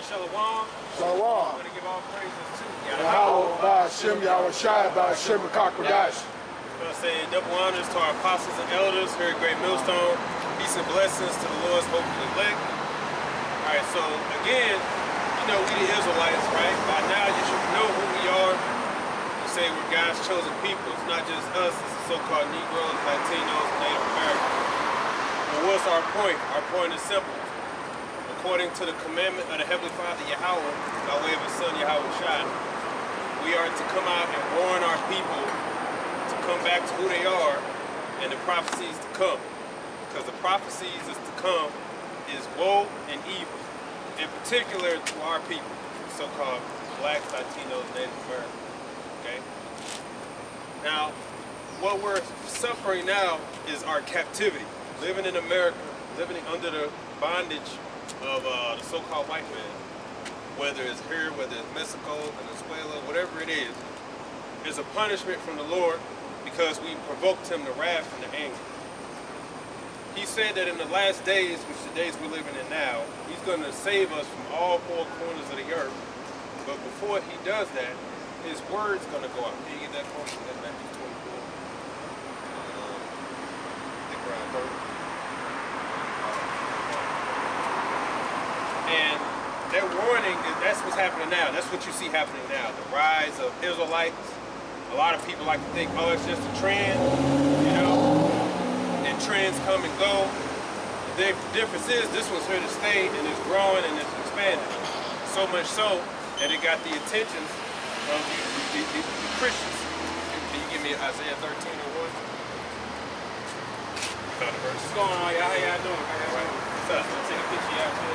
Hey, Shalom. Shalom. I'm going to give all praises to Yahweh, Ba'ashem, Yahweh Shai, Ba'ashem, Kakodash. I'm saying double honors to our apostles and elders here at Great Millstone. Peace and blessings to the Lord's hopeful elect. All right, so again, you know we the Israelites, right? By now you should know who we are. We say we're God's chosen people. It's not just us, it's the so-called Negroes, Latinos, Native Americans. But what's our point? Our point is simple. According to the commandment of the Heavenly Father Yahweh, by way of His Son Yahweh Shai, we are to come out and warn our people to come back to who they are and the prophecies to come. Because the prophecies is to come is woe and evil, in particular to our people, so-called blacks, Latinos, Native Americans. Okay? Now, what we're suffering now is our captivity. Living in America, living under the bondage of the so-called white man, whether it's here, whether it's Mexico, Venezuela, whatever it is a punishment from the Lord because we provoked Him to wrath and to anger. He said that in the last days, which the days we're living in now, He's going to save us from all four corners of the earth. But before He does that, His word's going to go out. Can you get that quote? That's Matthew 24. I think around 30. And that warning, that's what's happening now. That's what you see happening now. The rise of Israelites. A lot of people like to think, oh, it's just a trend, you know, and trends come and go. The difference is this one's here to stay and it's growing and it's expanding. So much so that it got the attention of the Christians. Can you give me Isaiah 13 or 1? Found the verse. What's going on, y'all? How y'all doing? What's up? Let's take a picture of y'all.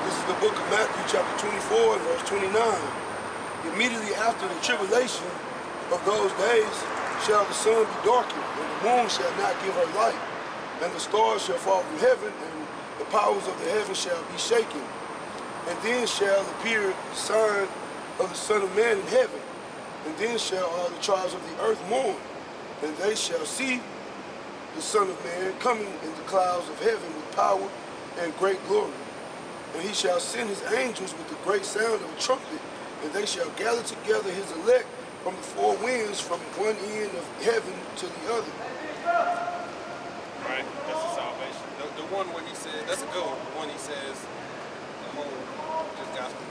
This is the book of Matthew, chapter 24, and verse 29. Immediately after the tribulation of those days shall the sun be darkened, and the moon shall not give her light, and the stars shall fall from heaven, and the powers of the heaven shall be shaken. And then shall appear the sign of the Son of Man in heaven, and then shall all the tribes of the earth mourn, and they shall see the Son of Man coming in the clouds of heaven with power and great glory. And He shall send His angels with the great sound of a trumpet, and they shall gather together His elect from the four winds, from one end of heaven to the other. Right, that's the salvation. The one where He says, that's a good one. The one He says, the whole just gospel.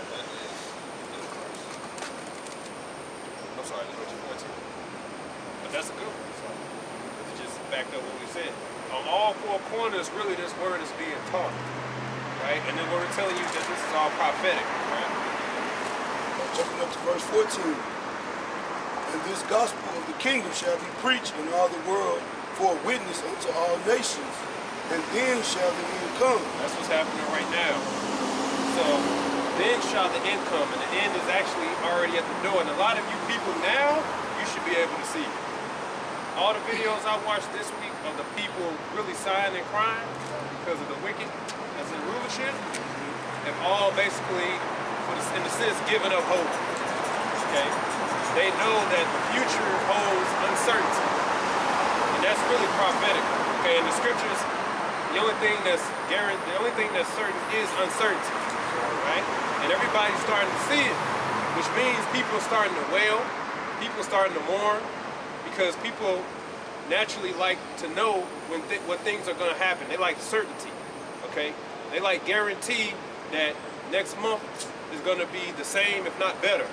That is I'm sorry, that's what 14. But that's a good one. So it's just backed up what we said. On all four corners, really, this word is being taught, right? And then we're telling you that this is all prophetic, right? Jumping up to verse 14. And this gospel of the kingdom shall be preached in all the world for a witness unto all nations, and then shall the end come. That's what's happening right now. So then shall the end come, and the end is actually already at the door. And a lot of you people now, you should be able to see it. All the videos I watched this week of the people really sighing and crying because of the wicked that's in rulership have all basically, in a sense, given up hope. Okay? They know that the future holds uncertainty. And that's really prophetic. Okay, in the scriptures, the only thing that's certain is uncertainty. Right? And everybody's starting to see it, which means people are starting to wail, people are starting to mourn, because people naturally like to know what things are going to happen. They like certainty, okay? They like guarantee that next month is going to be the same, if not better.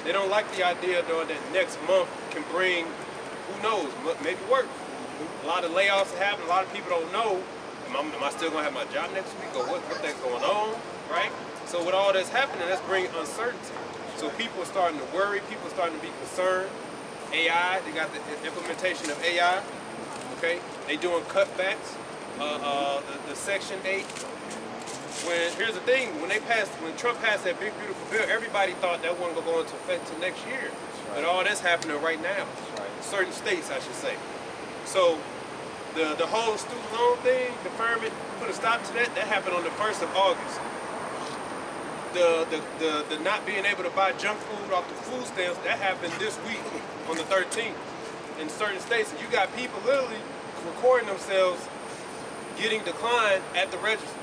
They don't like the idea, though, that next month can bring, who knows, maybe worse. A lot of layoffs are happening. A lot of people don't know, am I still going to have my job next week, or what thing's going on, right? So with all that's happening, that's bringing uncertainty. So people are starting to worry. People are starting to be concerned. AI, they got the implementation of AI, okay? They doing cutbacks, the Section 8. Here's the thing, when Trump passed that big beautiful bill, everybody thought that wasn't gonna go into effect till next year. Right. But all that's happening right now. Right. Certain states, I should say. So the whole student loan thing, deferment, put a stop to that happened on the 1st of August. The not being able to buy junk food off the food stamps, that happened this week on the 13th. in certain states, and you got people literally recording themselves getting declined at the register.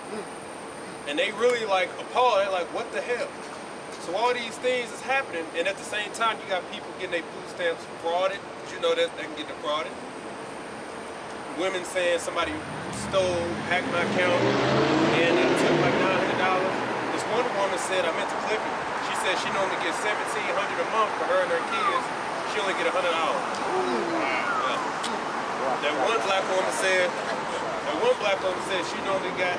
And they really like appalled. They're like, what the hell? So all these things is happening, and at the same time, you got people getting their food stamps frauded, because you know that they can get defrauded. Women saying somebody stole, hacked my account, and took like $900. This one woman said, I meant to clip it. She said she normally gets $1,700 a month for her and her kids. She only get $100. Yeah. That one black woman said she normally got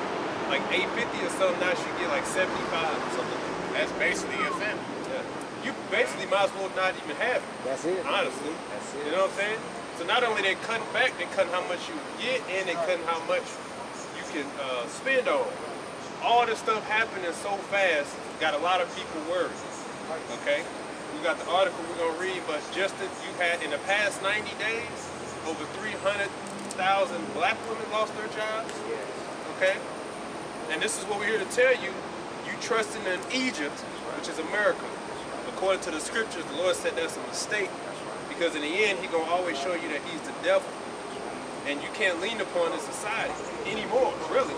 like $850 or something. Now she get like $75 or something. That's basically your family. Yeah. You basically might as well not even have it. That's it. Honestly. That's it. You know what I'm saying? So not only they cutting back, they cutting how much you get, and they cutting how much you can spend on. All this stuff happening so fast, got a lot of people worried. Okay? We got the article we're gonna read, but just that you had in the past 90 days, over 300,000 black women lost their jobs. Okay? And this is what we're here to tell you. You trusting in Egypt, which is America. According to the scriptures, the Lord said that's a mistake. Because in the end, He's gonna always show you that He's the devil. And you can't lean upon this society anymore, really.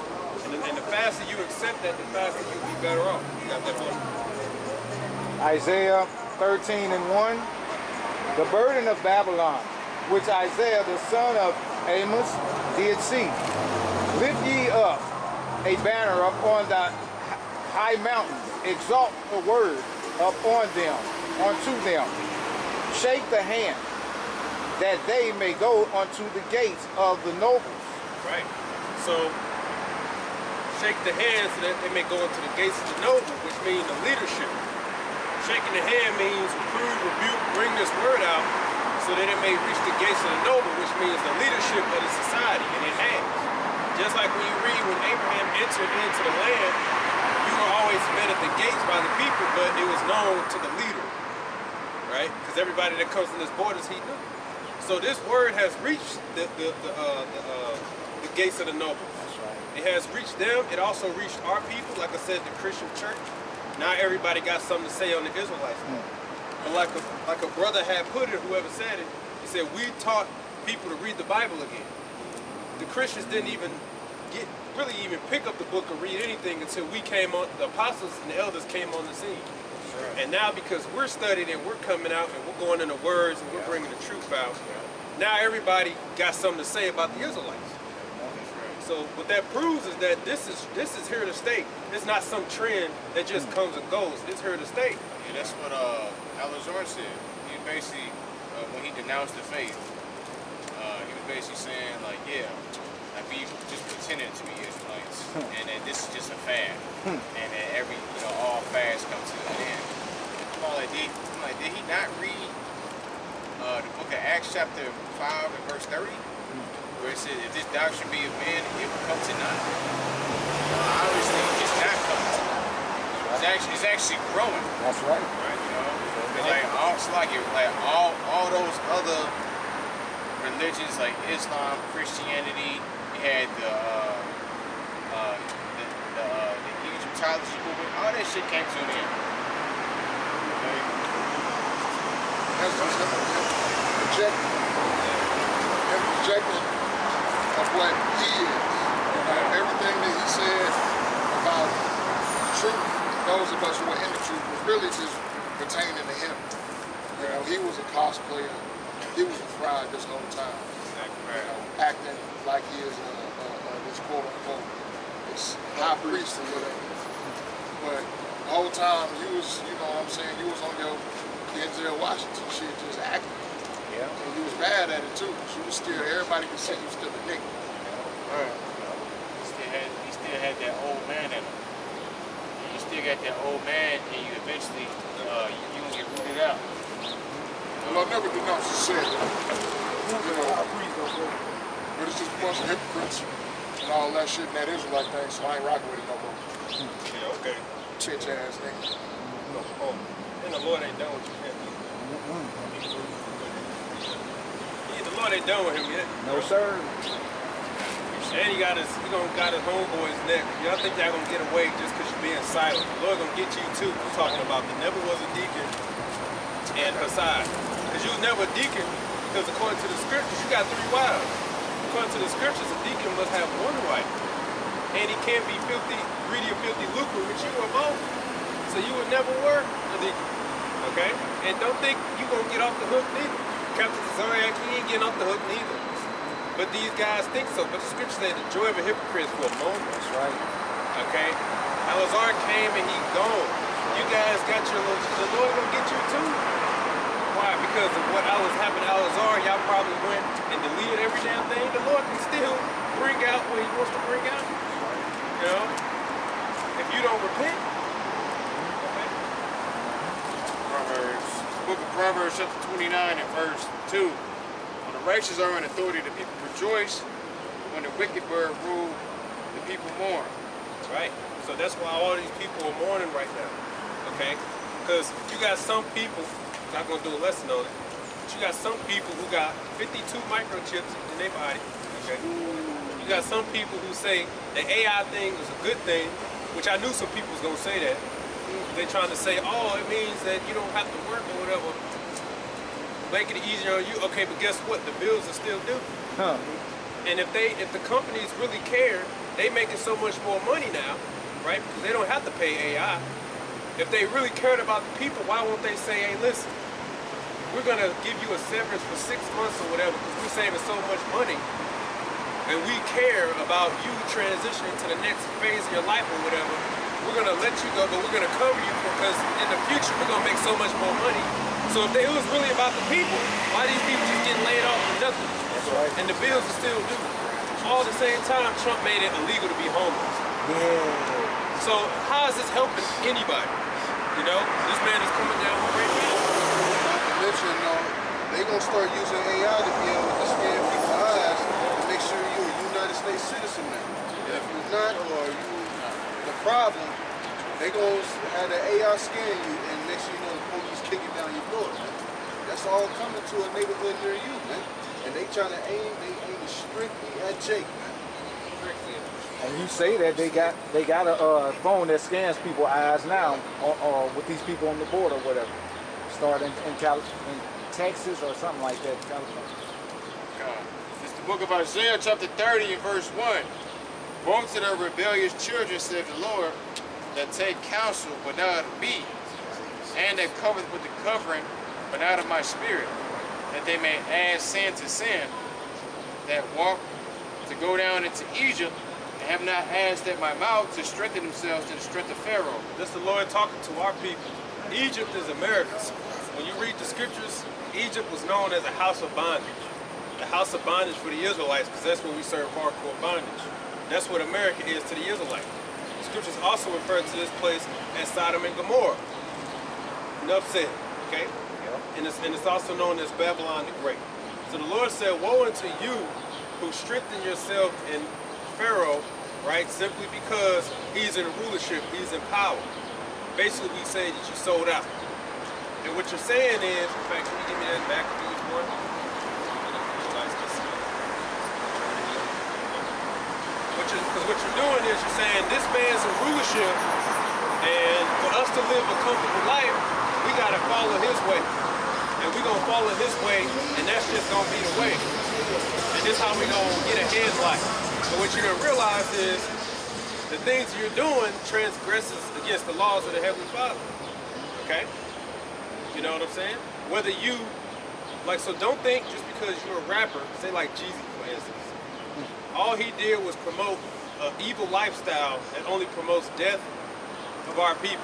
And the faster you accept that, the faster you'll be better off. You got that one? Isaiah 13:1. The burden of Babylon, which Isaiah the son of Amos did see. Lift ye up a banner upon the high mountains, exalt the word upon them, unto them. Shake the hand, that they may go unto the gates of the nobles. Right. So, shake the hand so that they may go into the gates of the noble, which means the leadership. Shaking the hand means reprove, rebuke, bring this word out so that it may reach the gates of the noble, which means the leadership of the society, and it has. Just like when you read when Abraham entered into the land, you were always met at the gates by the people, but it was known to the leader, right? Because everybody that comes in this borders, he knew. So this word has reached the gates of the nobles. That's right. It has reached them. It also reached our people, like I said, the Christian church. Now everybody got something to say on the Israelites. But like a brother had put it, whoever said it, he said, we taught people to read the Bible again. The Christians didn't even really even pick up the book or read anything until we came on, the apostles and the elders came on the scene. Right. And now because we're studying and we're coming out and we're going into words and we're bringing the truth out, now everybody got something to say about the Israelites. So what that proves is that this is here to stay. It's not some trend that just comes and goes. It's here to stay. Yeah, that's what Alan Zorn said. He basically, when he denounced the faith, he was basically saying like, yeah, like we just pretending to be Israelites, and that this is just a fad, and that all fads come to an end. I'm like, did he not read the book of Acts chapter 5 and verse 30? Where it says, if this doctrine be of man, it will come to naught. Obviously, it's not coming to naught. It's actually growing. That's right. Right, you know? It's like all those other religions like Islam, Christianity, you had the Egyptology movement, all that shit came to an end. Okay? That's just projecting of what he is. Everything that he said about truth, those of us who were in the truth, was really just pertaining to him. You know, he was a cosplayer. He was a fraud this whole time. You know, acting like he is this quote unquote this high priest or whatever. But the whole time you was, you know what I'm saying, you was on your Denzel Washington shit just acting. Yeah. And you was bad at it too. You was still, everybody could see you still a nigga. Right. He still had that old man in him. And you still got that old man, and you eventually you will get rooted out. Well, I never denounced the sin. You know, but it's just a bunch of hypocrites and all that shit and that Israelite thing, so I ain't rocking with it no more. Yeah, okay. Bitch ass nigga. Oh, and the Lord ain't done with you yet. The Lord ain't done with him yet. No, sir. And he got his homeboy's neck. Y'all think y'all gonna get away just because you're being silent. The Lord gonna get you too. I'm talking about the never was a deacon and Hassad. Because you was never a deacon, Because according to the scriptures, you got 3 wives. According to the scriptures, a deacon must have 1 wife. And he can't be filthy, greedy or filthy lucre with you or both. So you would never work a deacon. Okay? And don't think you're going to get off the hook neither. Captain Zodiac, he ain't getting off the hook neither. But these guys think so. But the scripture says the joy of a hypocrite is for a moment. That's right. Okay? Alazar came and he gone. You guys got your little, the Lord gonna get you too. Why? Because of what happened to Alazar, y'all probably went and deleted every damn thing. The Lord can still bring out what he wants to bring out. You know? If you don't repent. Okay? Proverbs, book of Proverbs chapter 29 and verse 2. When the righteous are in authority, the people rejoice. When the wicked bird rule, the people mourn. Right? So that's why all these people are mourning right now. Okay? Because you got some people, I'm not going to do a lesson on it, but you got some people who got 52 microchips in their body. Okay? You got some people who say the AI thing is a good thing, which I knew some people was going to say that. They're trying to say, oh, it means that you don't have to work or whatever. Make it easier on you. Okay, but guess what? The bills are still due. Huh. And if the companies really care, they making so much more money now, right? Because they don't have to pay AI. If they really cared about the people, why won't they say, hey, listen, we're going to give you a severance for 6 months or whatever because we're saving so much money and we care about you transitioning to the next phase of your life or whatever. We're going to let you go, but we're going to cover you because in the future we're going to make so much more money. So if it was really about the people, why are these people just getting laid off for nothing? That's right. And the bills are still due. All at the same time, Trump made it illegal to be homeless. Yeah. So how is this helping anybody? You know, this man is coming down with great man. Not to mention, they gonna start using AI to be able to scan people's eyes to make sure you're a United States citizen now. If you're not, or you the problem, they gonna have the AI scan you, and next thing you know, the police kicking down your door, man. That's all coming to a neighborhood near you, man. And they trying to aim strictly at Jake, man. And you say that they got a phone that scans people's eyes now, or with these people on the border, or whatever. Starting in Texas or something like that, California. It's the book of Isaiah chapter 30 and verse 1. Woe to the rebellious children, said the Lord, that take counsel, but not of me, and that covereth with the covering, but not of my spirit, that they may add sin to sin, that walk to go down into Egypt, and have not asked at my mouth to strengthen themselves to the strength of Pharaoh. This is the Lord talking to our people. Egypt is America. When you read the scriptures, Egypt was known as a house of bondage. The house of bondage for the Israelites, because that's when we serve hardcore bondage. That's what America is to the Israelites. The scriptures also refer to this place as Sodom and Gomorrah. Enough said, okay? And it's also known as Babylon the Great. So the Lord said, woe unto you who strengthen yourself in Pharaoh, right? Simply because he's in rulership, he's in power. Basically, we say that you sold out. And what you're saying is, in fact, can you give me that back, please, boy? Because what you're doing is you're saying this man's in rulership, and for us to live a comfortable life, we got to follow his way. And we're going to follow his way, and that's just going to be the way. And this is how we're going to get ahead in life. But what you're going to realize is the things you're doing transgresses against the laws of the Heavenly Father. Okay? You know what I'm saying? Whether you, like, so don't think just because you're a rapper, say like Jeezy, for instance. All he did was promote an evil lifestyle that only promotes death of our people.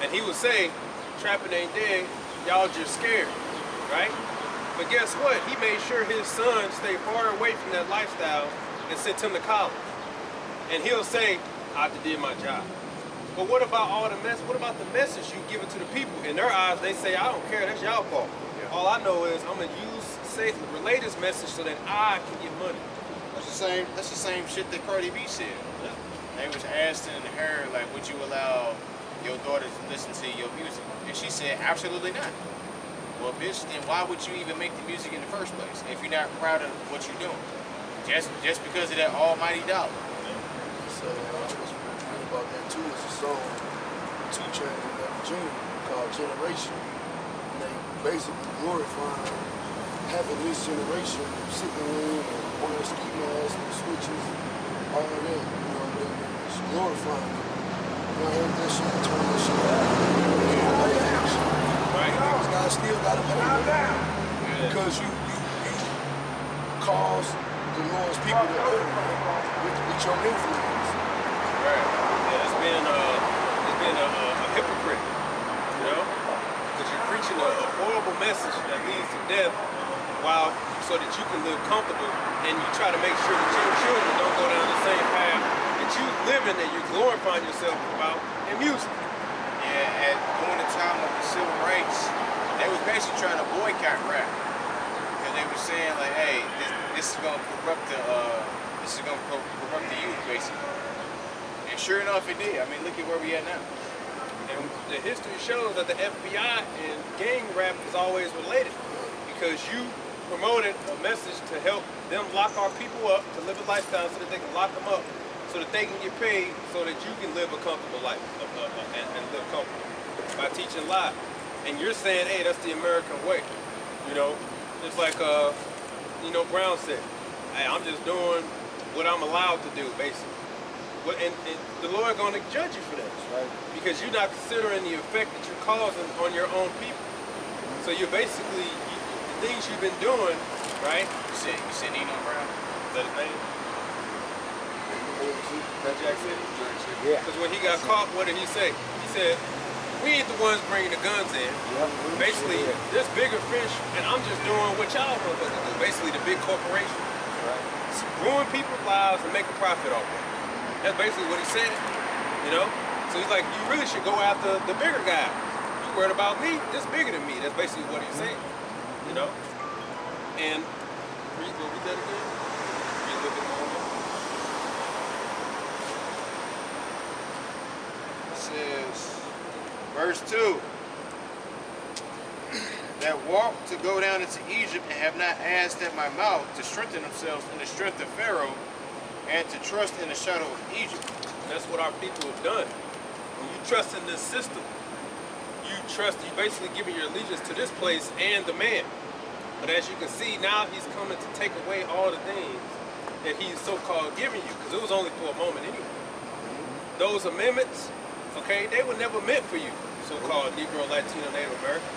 And he would say, trapping ain't dead, y'all just scared, right? But guess what? He made sure his son stayed far away from that lifestyle and sent him to college. And he'll say, I did my job. But what about all the mess? What about the message you give it to the people? In their eyes, they say, I don't care, that's y'all fault. Yeah. All I know is I'm gonna relay this message so that I can get money. That's the same shit that Cardi B said. Yeah. They was asking her, like, would you allow your daughter to listen to your music? And she said, absolutely not. Well, bitch, then why would you even make the music in the first place if you're not proud of what you're doing? Just because of that almighty dollar. So what's great about that too is a song 2 Chainz and Junior called Generation. And they basically glorifying having this generation sitting in and wearing ski masks and switches, all of that, you know, it's glorifying it. You know, I heard that shit, turn that shit out. Right. Niggas still gotta pay man. Because you cause the Lord's people to err, man, with your influence. Right. Yeah, it's been a hypocrite, you know, because you're preaching a horrible message that leads to death, while so that you can live comfortable, and you try to make sure that your children don't go down the same path that you living and you're glorifying yourself about in music. Yeah, at during the time of the civil rights, they was basically trying to boycott rap because they were saying like, "Hey, this is gonna corrupt the youth, basically." And sure enough, it did. I mean, look at where we at now. And the history shows that the FBI and gang rap is always related, because you promoted a message to help them lock our people up, to live a lifestyle so that they can lock them up, so that they can get paid, so that you can live a comfortable life and live comfortable by teaching lies. And you're saying, hey, that's the American way. You know, just like Brown said, hey, I'm just doing what I'm allowed to do, basically. And the Lord going to judge you for that, Right. because you're not considering the effect that you're causing on your own people. So you're basically, the things you've been doing, right? You said Nino Brown. Is that his name? That Jack City? Yeah. Because when he got caught, what did he say? He said, we ain't the ones bringing the guns in. Basically, there's bigger fish, and I'm just doing what y'all motherfuckers do. Basically, the big corporation. Right. Ruin people's lives and make a profit off it. That's basically what he said, you know? So he's like, you really should go after the bigger guy. You worried about me? This bigger than me. That's basically what he's saying, you know? And, read that again? Read a little bit more. It says, verse 2, that walk to go down into Egypt and have not asked at my mouth to strengthen themselves in the strength of Pharaoh and to trust in the shadow of Egypt. That's what our people have done. When you trust in this system, you basically giving your allegiance to this place and the man. But as you can see, now he's coming to take away all the things that he's so-called giving you, because it was only for a moment anyway. Those amendments, okay, they were never meant for you, so-called Negro, Latino, Native American.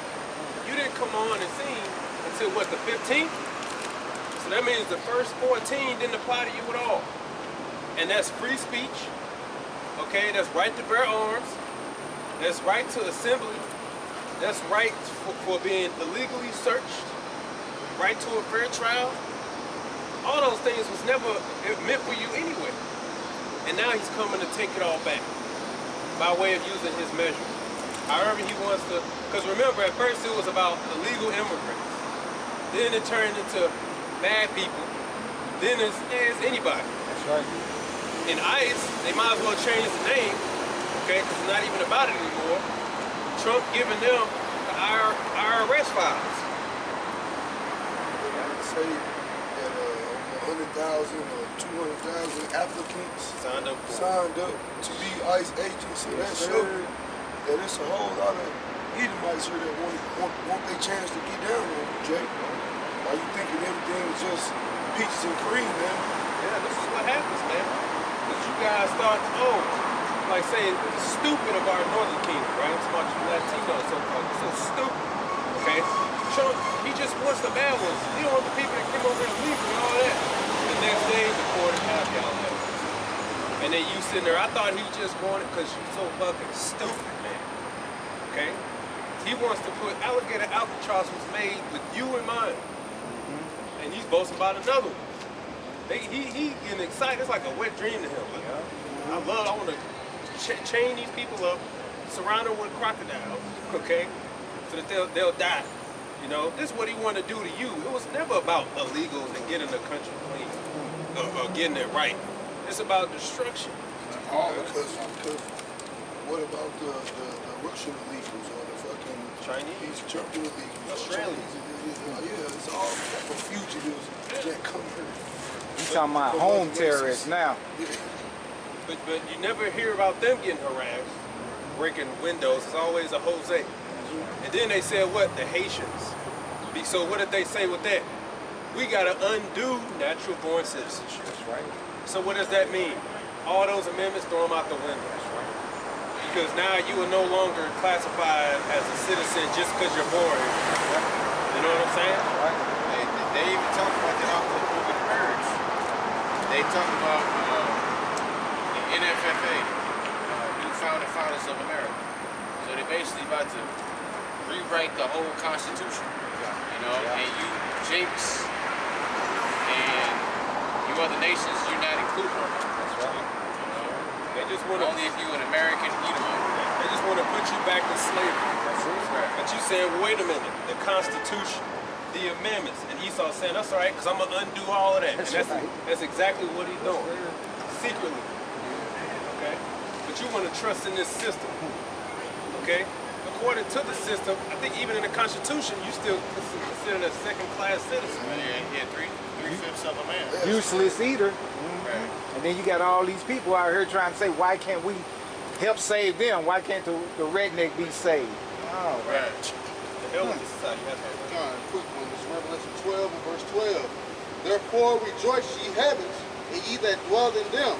You didn't come on and sing until, what, the 15th? So that means the first 14 didn't apply to you at all. And that's free speech, okay? That's right to bear arms. That's right to assembly. That's right for being illegally searched. Right to a fair trial. All those things was never meant for you anyway. And now he's coming to take it all back by way of using his measure. However he wants to, because remember, at first it was about illegal immigrants. Then it turned into bad people. Then it's anybody. That's right. In ICE, they might as well change the name, okay, because it's not even about it anymore. Trump giving them the IRS files. I would say that 100,000 or 200,000 applicants Signed up to be ICE agents. So that shows that it's a whole lot of Edomites here that want their chance to get down on you, Jay. Why you thinking everything is just peaches and cream, man? Yeah, this is what happens, man. Because you guys start, like saying the stupid of our northern kingdom, right? It's about you Latinos, so-called. So stupid, okay? Trump, he just wants the bad ones. He don't want the people that come over and leave and all that. The next day, the court half y'all left. And then you sitting there, I thought he just wanted, because you're so fucking stupid, man. Okay? He wants to put Alligator Alcatraz was made with you in mind. And he's boasting about another one. He getting excited. It's like a wet dream to him. Like, I want to chain these people up, surround them with crocodiles, okay, so that they'll die. You know, this is what he wanted to do to you. It was never about illegals and getting the country clean or getting it right. It's about destruction. Because what about the Russian illegals or the fucking Chinese, Turkish illegals, Australians? Yeah, it's all type of fugitives that come here. You talking about home terrorists now. But you never hear about them getting harassed, breaking windows. It's always a Jose. And then they said what? The Haitians So what did they say with that? We got to undo natural born citizenship. That's right. So what does that mean? All those amendments, throw them out the window. That's right. Because now you are no longer classified as a citizen just because you're born here. You know what I'm saying? Right. They even talk about that out the book of marriage. They talk about the NFFA, New Founding Fathers of America. So they're basically about to rewrite the whole Constitution. You know, and you Jakes and you other nations, you're not included. That's right. You know, They just want to. only if you're an American Edomite. They just want to put you back in slavery. That's it. But you saying, wait a minute, the Constitution, the amendments, and Esau saying, that's all right, because I'm going to undo all of that. That's and right. that's exactly what he's doing, secretly. Okay? But you want to trust in this system. Okay? According to the system, I think even in the Constitution, you still considered a second-class citizen. Yeah, three-fifths of a man. Useless eater. Right. And then you got all these people out here trying to say, why can't we help save them? Why can't the redneck be saved? Oh, Right. The hell with this society. That's right. John, quick one. This is Revelation 12 and verse 12. Therefore rejoice, ye heavens, and ye that dwell in them.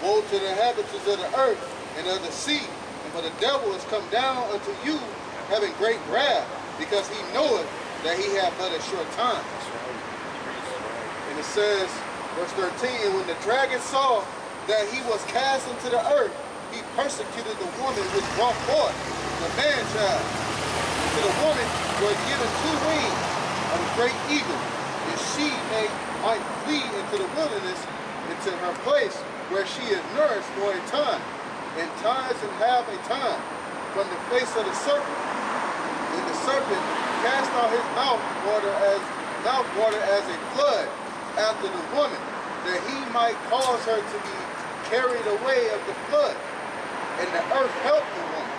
Woe to the inhabitants of the earth and of the sea. And for the devil is come down unto you, having great wrath, because he knoweth that he hath but a short time. And it says, verse 13, and when the dragon saw that he was cast into the earth, he persecuted the woman which brought forth the man-child. To the woman were given 2 wings of a great eagle, and she might flee into the wilderness, into her place where she is nourished for a time, and times and half a time, from the face of the serpent. And the serpent cast out his mouth water as a flood after the woman, that he might cause her to be carried away of the flood. And the earth helped the woman,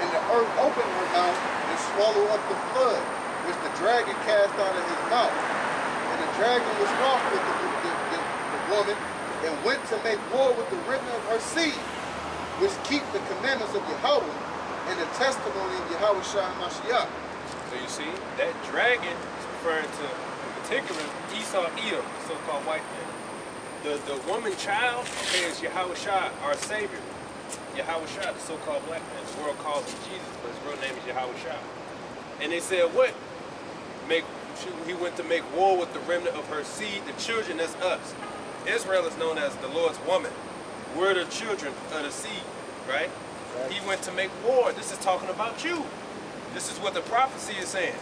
and the earth opened her mouth and swallowed up the flood, which the dragon cast out of his mouth. And the dragon was wroth with the woman, and went to make war with the remnant of her seed, which keep the commandments of Yahweh and the testimony of Yahweh Shai Mashiach. So you see, that dragon is referring to, in particular, Esau Edom, the so-called white man. The woman child, okay, is Yahweh Shai, our Savior. Yahweh Shai, the so-called black man. The world calls him Jesus, but his real name is Yahweh Shai. And they said, what? He went to make war with the remnant of her seed, the children, that's us. Israel is known as the Lord's woman. We're the children of the seed, right? He went to make war. This is talking about you. This is what the prophecy is saying.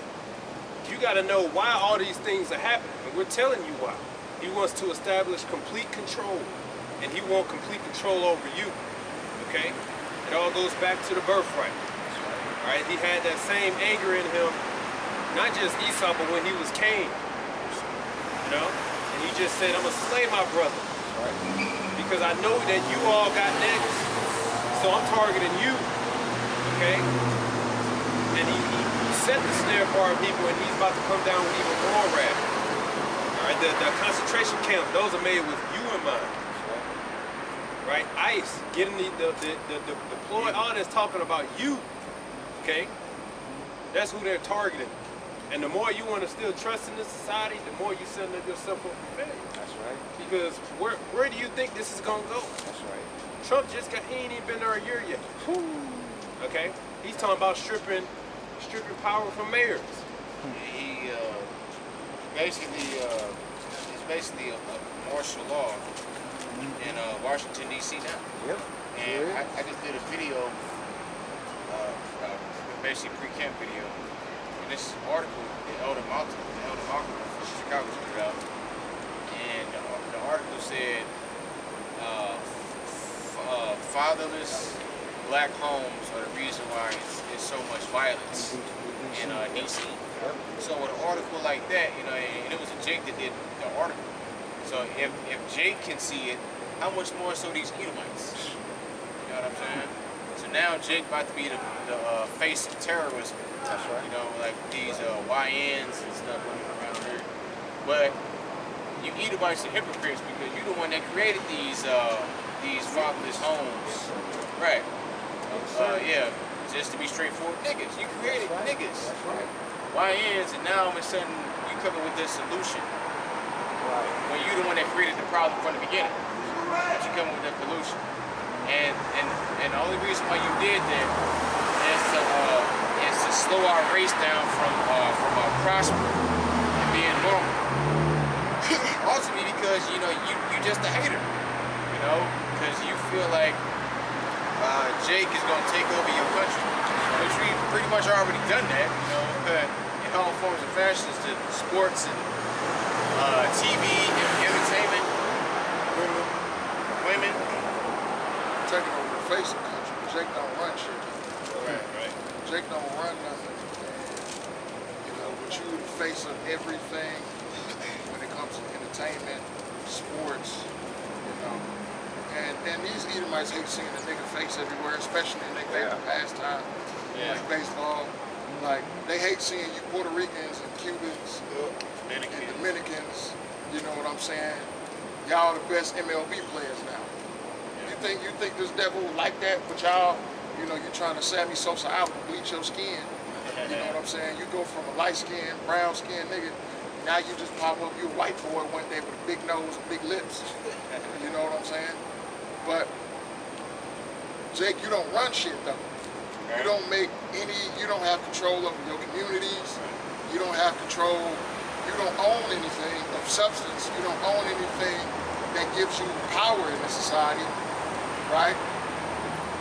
You got to know why all these things are happening, and we're telling you why. He wants to establish complete control, and he wants complete control over you, okay? It all goes back to the birthright, right? He had that same anger in him, not just Esau, but when he was Cain, you know? And he just said, I'm going to slay my brother, because I know that you all got niggas, so I'm targeting you, okay? And he set the snare for our people, and he's about to come down with even more wrath. All right, the concentration camps, those are made with you in mind. Right? ICE, getting the deploy, all that's talking about you, okay? That's who they're targeting. And the more you want to still trust in this society, the more you setting yourself up for failure. That's right. Because where do you think this is going to go? That's right. Trump just got, he ain't even been there a year yet. Okay? He's talking about stripping power from mayors. He it's basically a martial law in Washington, D.C. now. Yep. And I just did a video, basically pre-camp video. And this article, the Elder Malcolm from Chicago put it out. And the article said, fatherless black homes are the reason why it's so much violence in D.C. So with an article like that, you know, and it was Jake that did the article. So if Jake can see it, how much more so these Edomites? You know what I'm saying? So now Jake about to be the face of terrorism. That's right. You know, like these YNs and stuff running around here. But you Edomites are hypocrites because you're the one that created these fatherless homes. Right. Yeah. Just to be straightforward, niggas. You created niggas. That's right. YNs, and now all of a sudden you come up with this solution. When you're the one that created the problem from the beginning. But you come up with that solution. And the only reason why you did that is to slow our race down from prospering and being normal. Ultimately because you're just a hater. Because you feel like Jake is gonna take over your country. Which we've pretty much already done that, in all forms of fashions, to sports and TV, entertainment, women. Taking over the face of the country. Jake don't run shit. Right. Jake don't run nothing. But you the face of everything when it comes to entertainment, sports, And these Edomites hate seeing a nigga face everywhere, especially in their favorite pastime, like baseball. Like, they hate seeing you Puerto Ricans and Cubans and Dominicans, you know what I'm saying? Y'all the best MLB players now. You think this devil like that, but y'all, you're trying to Sammy Sosa out and bleach your skin. You know what I'm saying? You go from a light-skinned, brown-skinned nigga, now you just pop up, you a white boy one day with a big nose and big lips. You know what I'm saying? But, Jake, you don't run shit though. You don't you don't have control over your communities. You don't have control, you don't own anything of substance. You don't own anything that gives you power in the society, right?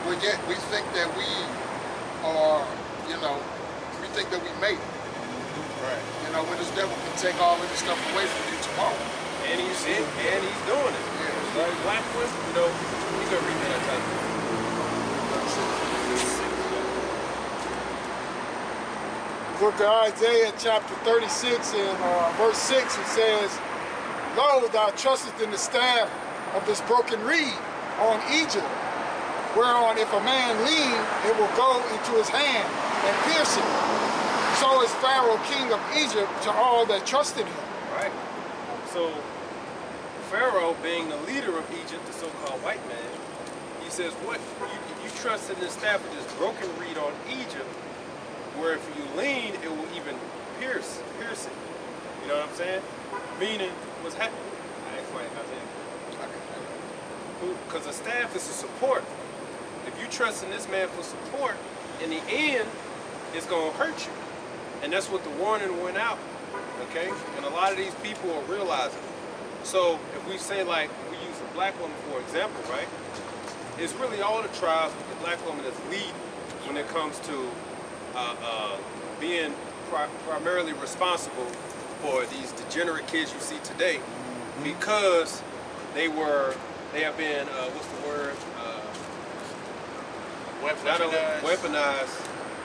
But yet we think that we are, we think that we made it. Right. When this devil can take all of this stuff away from you tomorrow. And he's doing it. Yeah. Right? Black women, you can read that title. Book of Isaiah chapter 36 and verse 6, it says, Lo, thou trustest in the staff of this broken reed on Egypt, whereon if a man lean, it will go into his hand and pierce it. So is Pharaoh king of Egypt to all that trust in him. Right. So Pharaoh, being the leader of Egypt, the so-called white man, he says, what? You trust in the staff of this broken reed on Egypt, where if you lean, it will even pierce it. You know what I'm saying? Meaning, what's happening? I explain because the staff is a support. If you trust in this man for support, in the end, it's going to hurt you. And that's what the warning went out, okay? And a lot of these people are realizing it. So if we say, like, we use a black woman for example, right? It's really all the tribes with the black woman that's leading when it comes to being primarily responsible for these degenerate kids you see today, because they have been, what's the word? Weaponized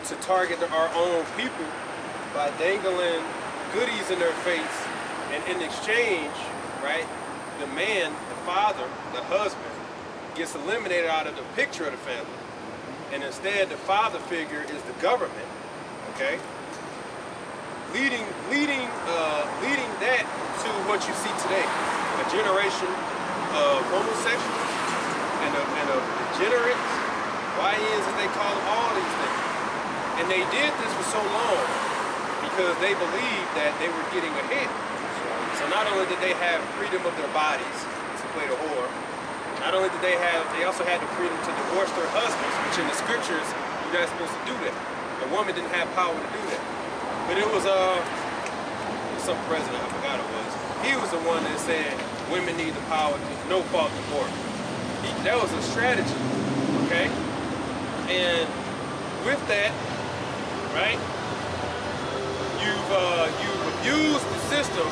to target our own people by dangling goodies in their face, and in exchange, right, the man, the father, the husband, gets eliminated out of the picture of the family, and instead the father figure is the government, okay, leading that to what you see today, a generation of homosexuals and of degenerates, YNs as they call them, all these things. And they did this for so long because they believed that they were getting ahead. So not only did they have freedom of their bodies to play the whore, not only did they also had the freedom to divorce their husbands, which in the scriptures, you're not supposed to do that. The woman didn't have power to do that. But it was some president, I forgot it was. He was the one that said women need the power to no-fault divorce. That was a strategy, okay? And with that, right, you've abused the system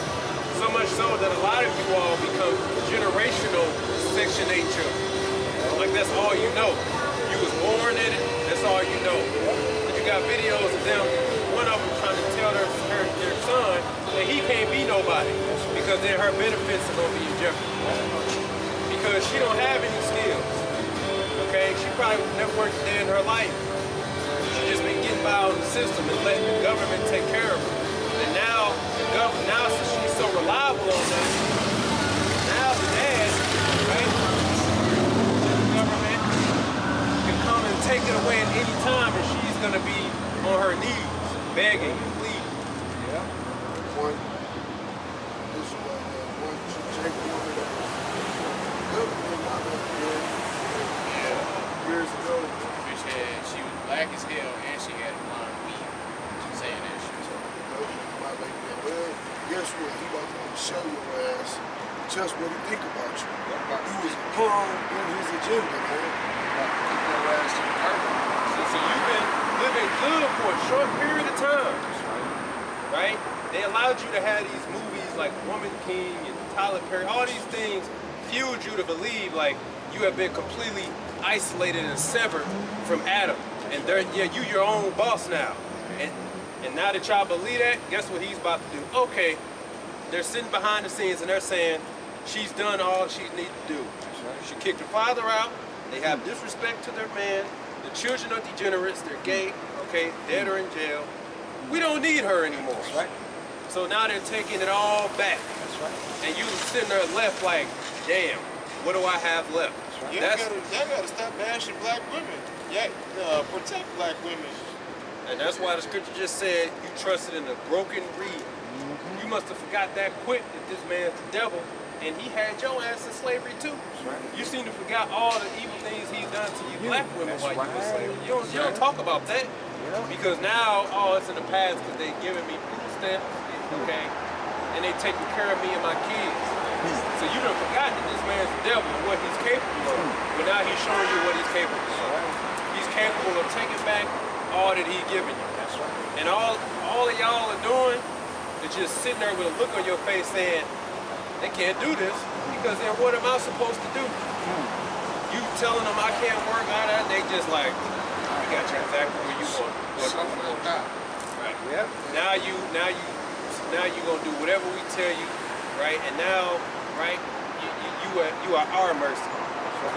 so much so that a lot of you all become generational Section 8 children. Like that's all you know. You was born in it, that's all you know. And you got videos of them, one of them trying to tell their son that he can't be nobody because then her benefits are gonna be in jeopardy. Because she don't have any skills. Okay, she probably never worked a day in her life. She just been getting by on the system and letting the government take care of her. And now, since she's so reliable on that, now the dad, right, the government can come and take it away at any time, and she's gonna be on her knees, begging and pleading. whack as hell, and she had a blonde weave saying that shit. Well, guess what? He about to show your ass just what he think about you. You was a pawn in his agenda, man. Keep your ass to the curb. So you've been living good for a short period of time, right? They allowed you to have these movies like Woman King and Tyler Perry. All these things fueled you to believe like you have been completely isolated and severed from Adam, and you your own boss now. And now that y'all believe that, guess what he's about to do? Okay, they're sitting behind the scenes and they're saying she's done all she needs to do. She kicked her father out. They have disrespect to their man. The children are degenerates. They're gay. Okay, dead or in jail. We don't need her anymore. That's right. So now they're taking it all back. That's right. And you sitting there left like, damn, what do I have left? Y'all gotta stop bashing black women. Yeah, protect black women. And that's why the scripture just said you trusted in a broken reed. You must have forgot that quick that this man's the devil, and he had your ass in slavery too. Right. You seem to forgot all the evil things he's done to you black women That's while you were in slavery. right. You don't talk about that. Yeah. Because now, oh, it's in the past because they giving me food stamps, okay? And they taking care of me and my kids. So you done forgot that this man's the devil and what he's capable of. But now he's showing you what he's capable of. He's capable of taking back all that he's given you. That's right. And all of y'all are doing is just sitting there with a look on your face saying, they can't do this because then what am I supposed to do? You telling them I can't work out that, they just like, I got you exactly where you want. Right. Yep. Now you gonna do whatever we tell you, right? And now, right, you are our mercy.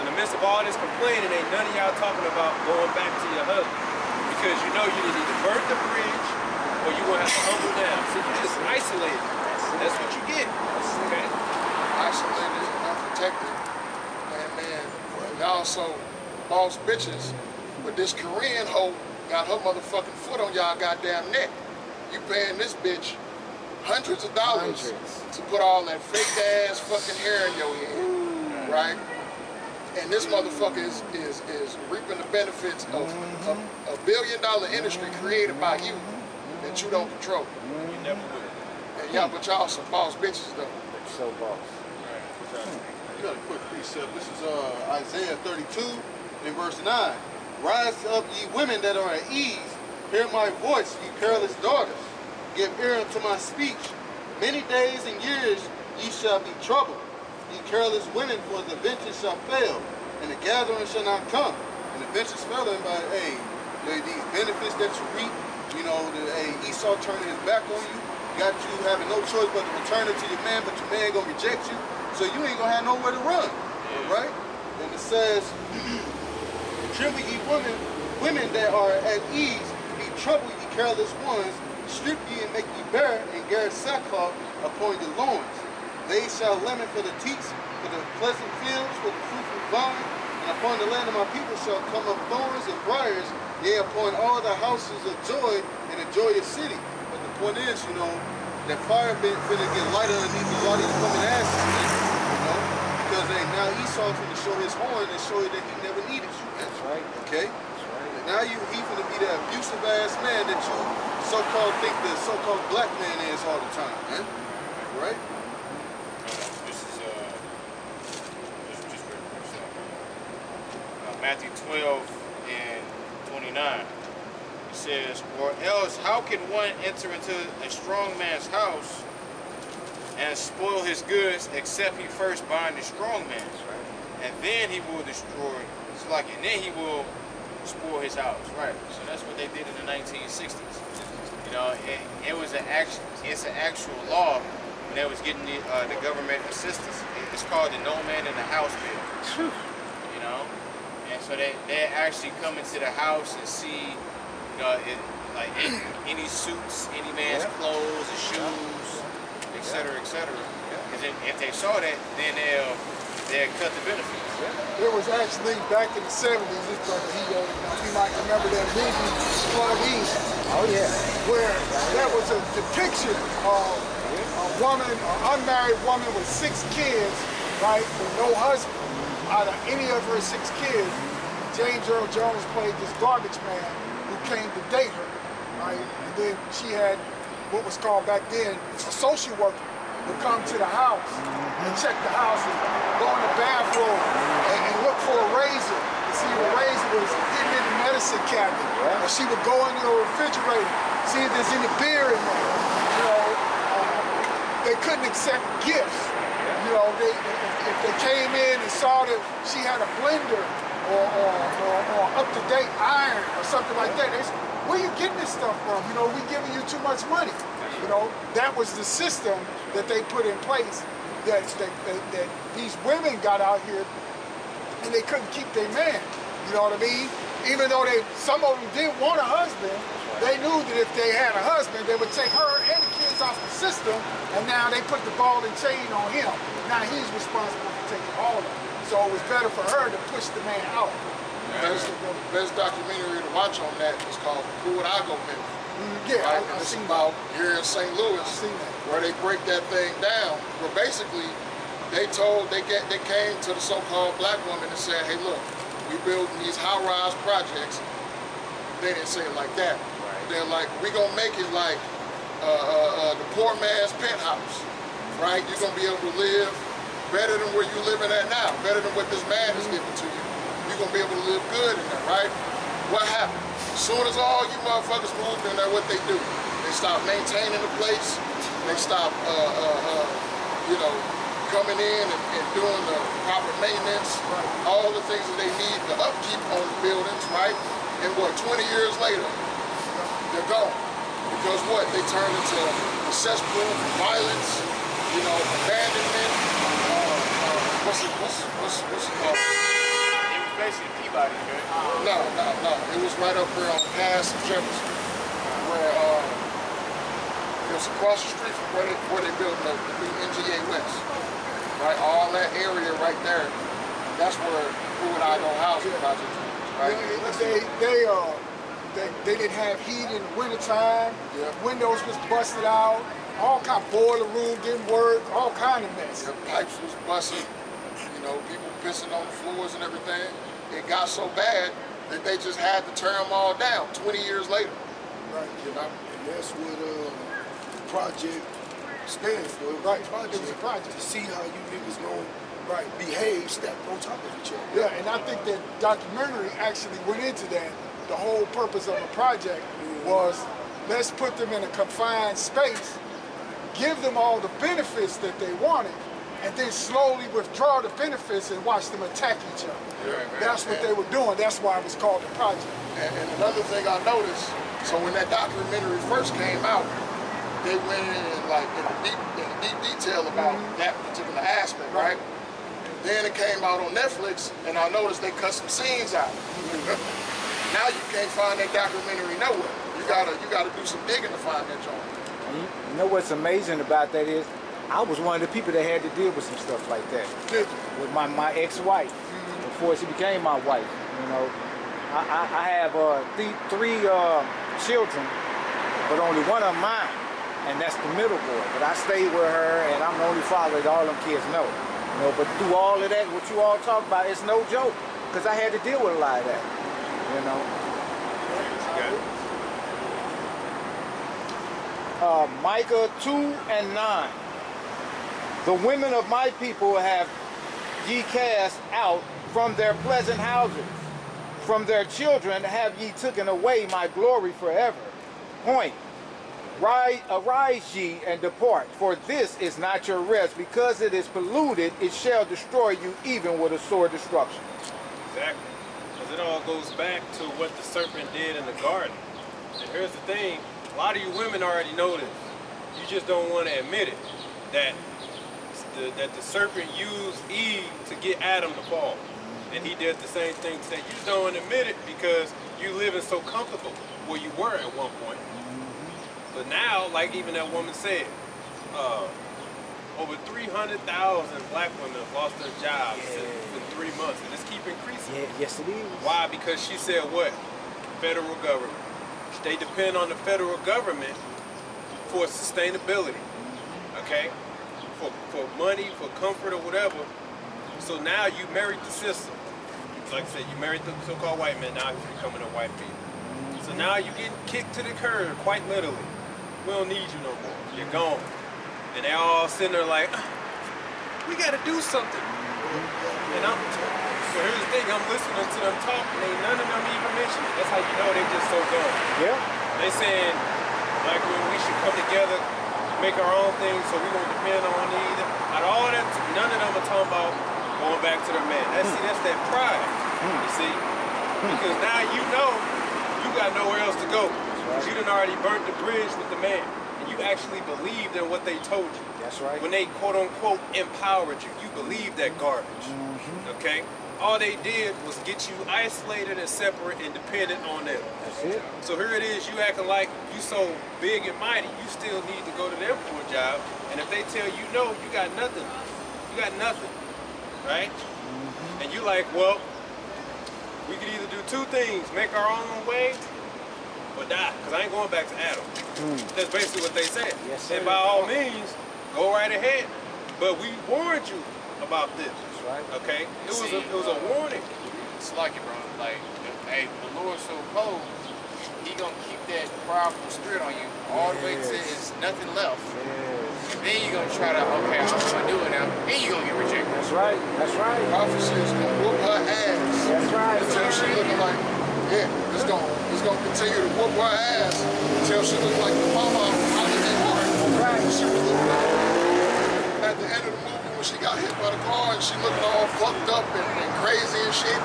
In the midst of all this complaining, ain't none of y'all talking about going back to your husband. Because you know you either burn the bridge or you gonna have to humble down. So you just isolated. That's what you get. Okay? Isolated and unprotected. And then y'all so boss bitches. But this Korean hoe got her motherfucking foot on y'all goddamn neck. You paying this bitch hundreds of dollars to put all that fake ass fucking hair in your head. Right? And this motherfucker is reaping the benefits of a billion-dollar industry created by you that you don't control. You never will. And y'all, but y'all some boss bitches though. So boss. I got a quick precept. This is Isaiah 32 in verse 9. Rise up, ye women that are at ease. Hear my voice, ye perilous daughters. Give ear unto my speech. Many days and years ye shall be troubled. Ye careless women, for the venture shall fail, and the gathering shall not come. And the venture's failing by, these benefits that you reap, Esau turning his back on you, got you having no choice but to return it to your man, but your man gonna reject you, so you ain't gonna have nowhere to run, right? And it says, tremble ye women that are at ease, be troubled ye careless ones, strip ye and make ye bare, and gird sackcloth upon your loins. They shall lament for the teats, for the pleasant fields, for the fruitful vine, and upon the land of my people shall come up thorns and briars, yea, upon all the houses of joy and a joyous city. But the point is, that fire finna get lighter underneath a lot of these women asses, because now Esau finna show his horn and show you that he never needed you, man. That's right. Okay? That's right. And now he finna be that abusive ass man that you so-called think the so-called black man is all the time, man. Right? Matthew 12 and 29. It says, or else how can one enter into a strong man's house and spoil his goods except he first bind the strong man? And then he will destroy, and then he will spoil his house. Right. So that's what they did in the 1960s. It's an actual law when they was getting the government assistance. It's called the No Man in the House bill. And so they actually come into the house and see, any suits, any man's clothes and shoes, etc., etc. Because if they saw that, then they'll cut the benefits. There was actually back in the 70s, this brother, you might remember that movie, Claudine. Oh yeah. Where there was a depiction of a woman, an unmarried woman with 6 kids, right, with no husband. Out of any of her 6 kids, James Earl Jones played this garbage man came to date her, right? And then she had what was called back then a social worker would come to the house and check the house and go in the bathroom and look for a razor to see if the razor was hidden in the medicine cabinet. Or she would go in the refrigerator, see if there's any beer in there. You know, they couldn't accept gifts. You know, if they came in and saw that she had a blender or up-to-date iron or something like that, they said, where you getting this stuff from? You know, we giving you too much money. You know, that was the system that they put in place that these women got out here and they couldn't keep their man. You know what I mean? Even though some of them didn't want a husband, they knew that if they had a husband, they would take her and the kids off the system, and now they put the ball and chain on him. Now he's responsible for taking all of it. So it was better for her to push the man out. Best documentary to watch on that is called Who Would I Go With? Yeah, right? I've It's seen about here in St. Louis, that. where they break that thing down. Where basically they came to the so-called black woman and said, hey, look, we building these high-rise projects. They didn't say it like that. Right. They're like, we gonna make it like the poor man's penthouse, right? You're gonna be able to live better than where you're living at now, better than what this man is giving to you. You're gonna be able to live good in there, right? What happened? As soon as all you motherfuckers moved in there, what they do? They stop maintaining the place. They stop, you know, coming in and doing the proper maintenance, all the things that they need, the upkeep on the buildings, right? And what, 20 years later, they're gone. Because what? They turn into a cesspool for violence, you know, abandonment. What's it called? It was basically Peabody, right? No. It was right up here on Pass and Jefferson, where it was across the street from where they built the new NGA West. Right, all that area right there, that's where Who Would I Go Housing Project is, right? They didn't have heat in the wintertime. Yeah. Windows was busted out. All kind of boiler room didn't work. All kind of mess. The pipes was busted. You know, people pissing on the floors and everything. It got so bad that they just had to tear them all down 20 years later. Right. You know? And that's what the project stands for. Right. It was a project. To see how you niggas gonna behave stacked on top of each other. Yeah, and I think that documentary actually went into that. The whole purpose of the project was, let's put them in a confined space, give them all the benefits that they wanted, and then slowly withdraw the benefits and watch them attack each other. Yeah, that's what they were doing. That's why it was called the project. And another thing I noticed, so when that documentary first came out, they went in like in deep detail about that particular aspect, right? Then it came out on Netflix, and I noticed they cut some scenes out. Now you can't find that documentary nowhere. You gotta do some digging to find that joint. You know what's amazing about that is, I was one of the people that had to deal with some stuff like that. With my ex-wife, before she became my wife. You know, I have three children, but only one of them mine, and that's the middle boy. But I stayed with her, and I'm the only father that all them kids know. You know, but through all of that, what you all talk about, it's no joke, because I had to deal with a lot of that. You know. Micah 2:9. The women of my people have ye cast out from their pleasant houses. From their children have ye taken away my glory forever. Point. Arise ye and depart, for this is not your rest. Because it is polluted, it shall destroy you even with a sore destruction. Exactly. Because it all goes back to what the serpent did in the garden. And here's the thing, a lot of you women already know this. You just don't want to admit it, that the serpent used Eve to get Adam to fall. And he did the same thing today. You just don't want to admit it because you living so comfortable where you were at one point. But now, like even that woman said, over 300,000 black women have lost their jobs in 3 months, and it's keep increasing. Yeah, yes it is. Why? Because she said what? Federal government. They depend on the federal government for sustainability, okay? For money, for comfort or whatever. So now you married the system. Like I said, you married the so-called white man, now he's becoming a white female. So now you getting kicked to the curb, quite literally. We don't need you no more. You're gone. And they all sitting there like, we gotta do something. And so here's the thing, I'm listening to them talk, and none of them even mention it. That's how you know they just so dumb. Yeah. They saying, like, we should come together, make our own thing, so we won't depend on either. Out of all that, none of them are talking about going back to their man. That's that pride, you see? Because now you know you got nowhere else to go. You done already burnt the bridge with the man. And you actually believed in what they told you. That's right. When they quote unquote empowered you, you believed that garbage. Okay? All they did was get you isolated and separate and dependent on them. That's it. So here it is, you acting like you so big and mighty, you still need to go to them for a job. And if they tell you no, you got nothing. You got nothing, right? And you like, well, we could either do two things, make our own way or die, because I ain't going back to Adam. That's basically what they said. Yes, And sir. by all means, go right ahead. But we warned you about this. That's right. Okay? It was a warning. It's like it, bro. Like, hey, the Lord's so cold, he gonna keep that prideful spirit on you all the way to it's nothing left. Then you're gonna try to, okay, I'm gonna do it now. Then you're gonna get rejected. That's right. That's right. Prophecy is gonna whoop her ass That's right. until she looking like, yeah, it's gonna continue to whoop her ass until she looks like the mama out of that heart. Right. She was looking at the end of the movie when she got hit by the car and she looking all fucked up and crazy and shit.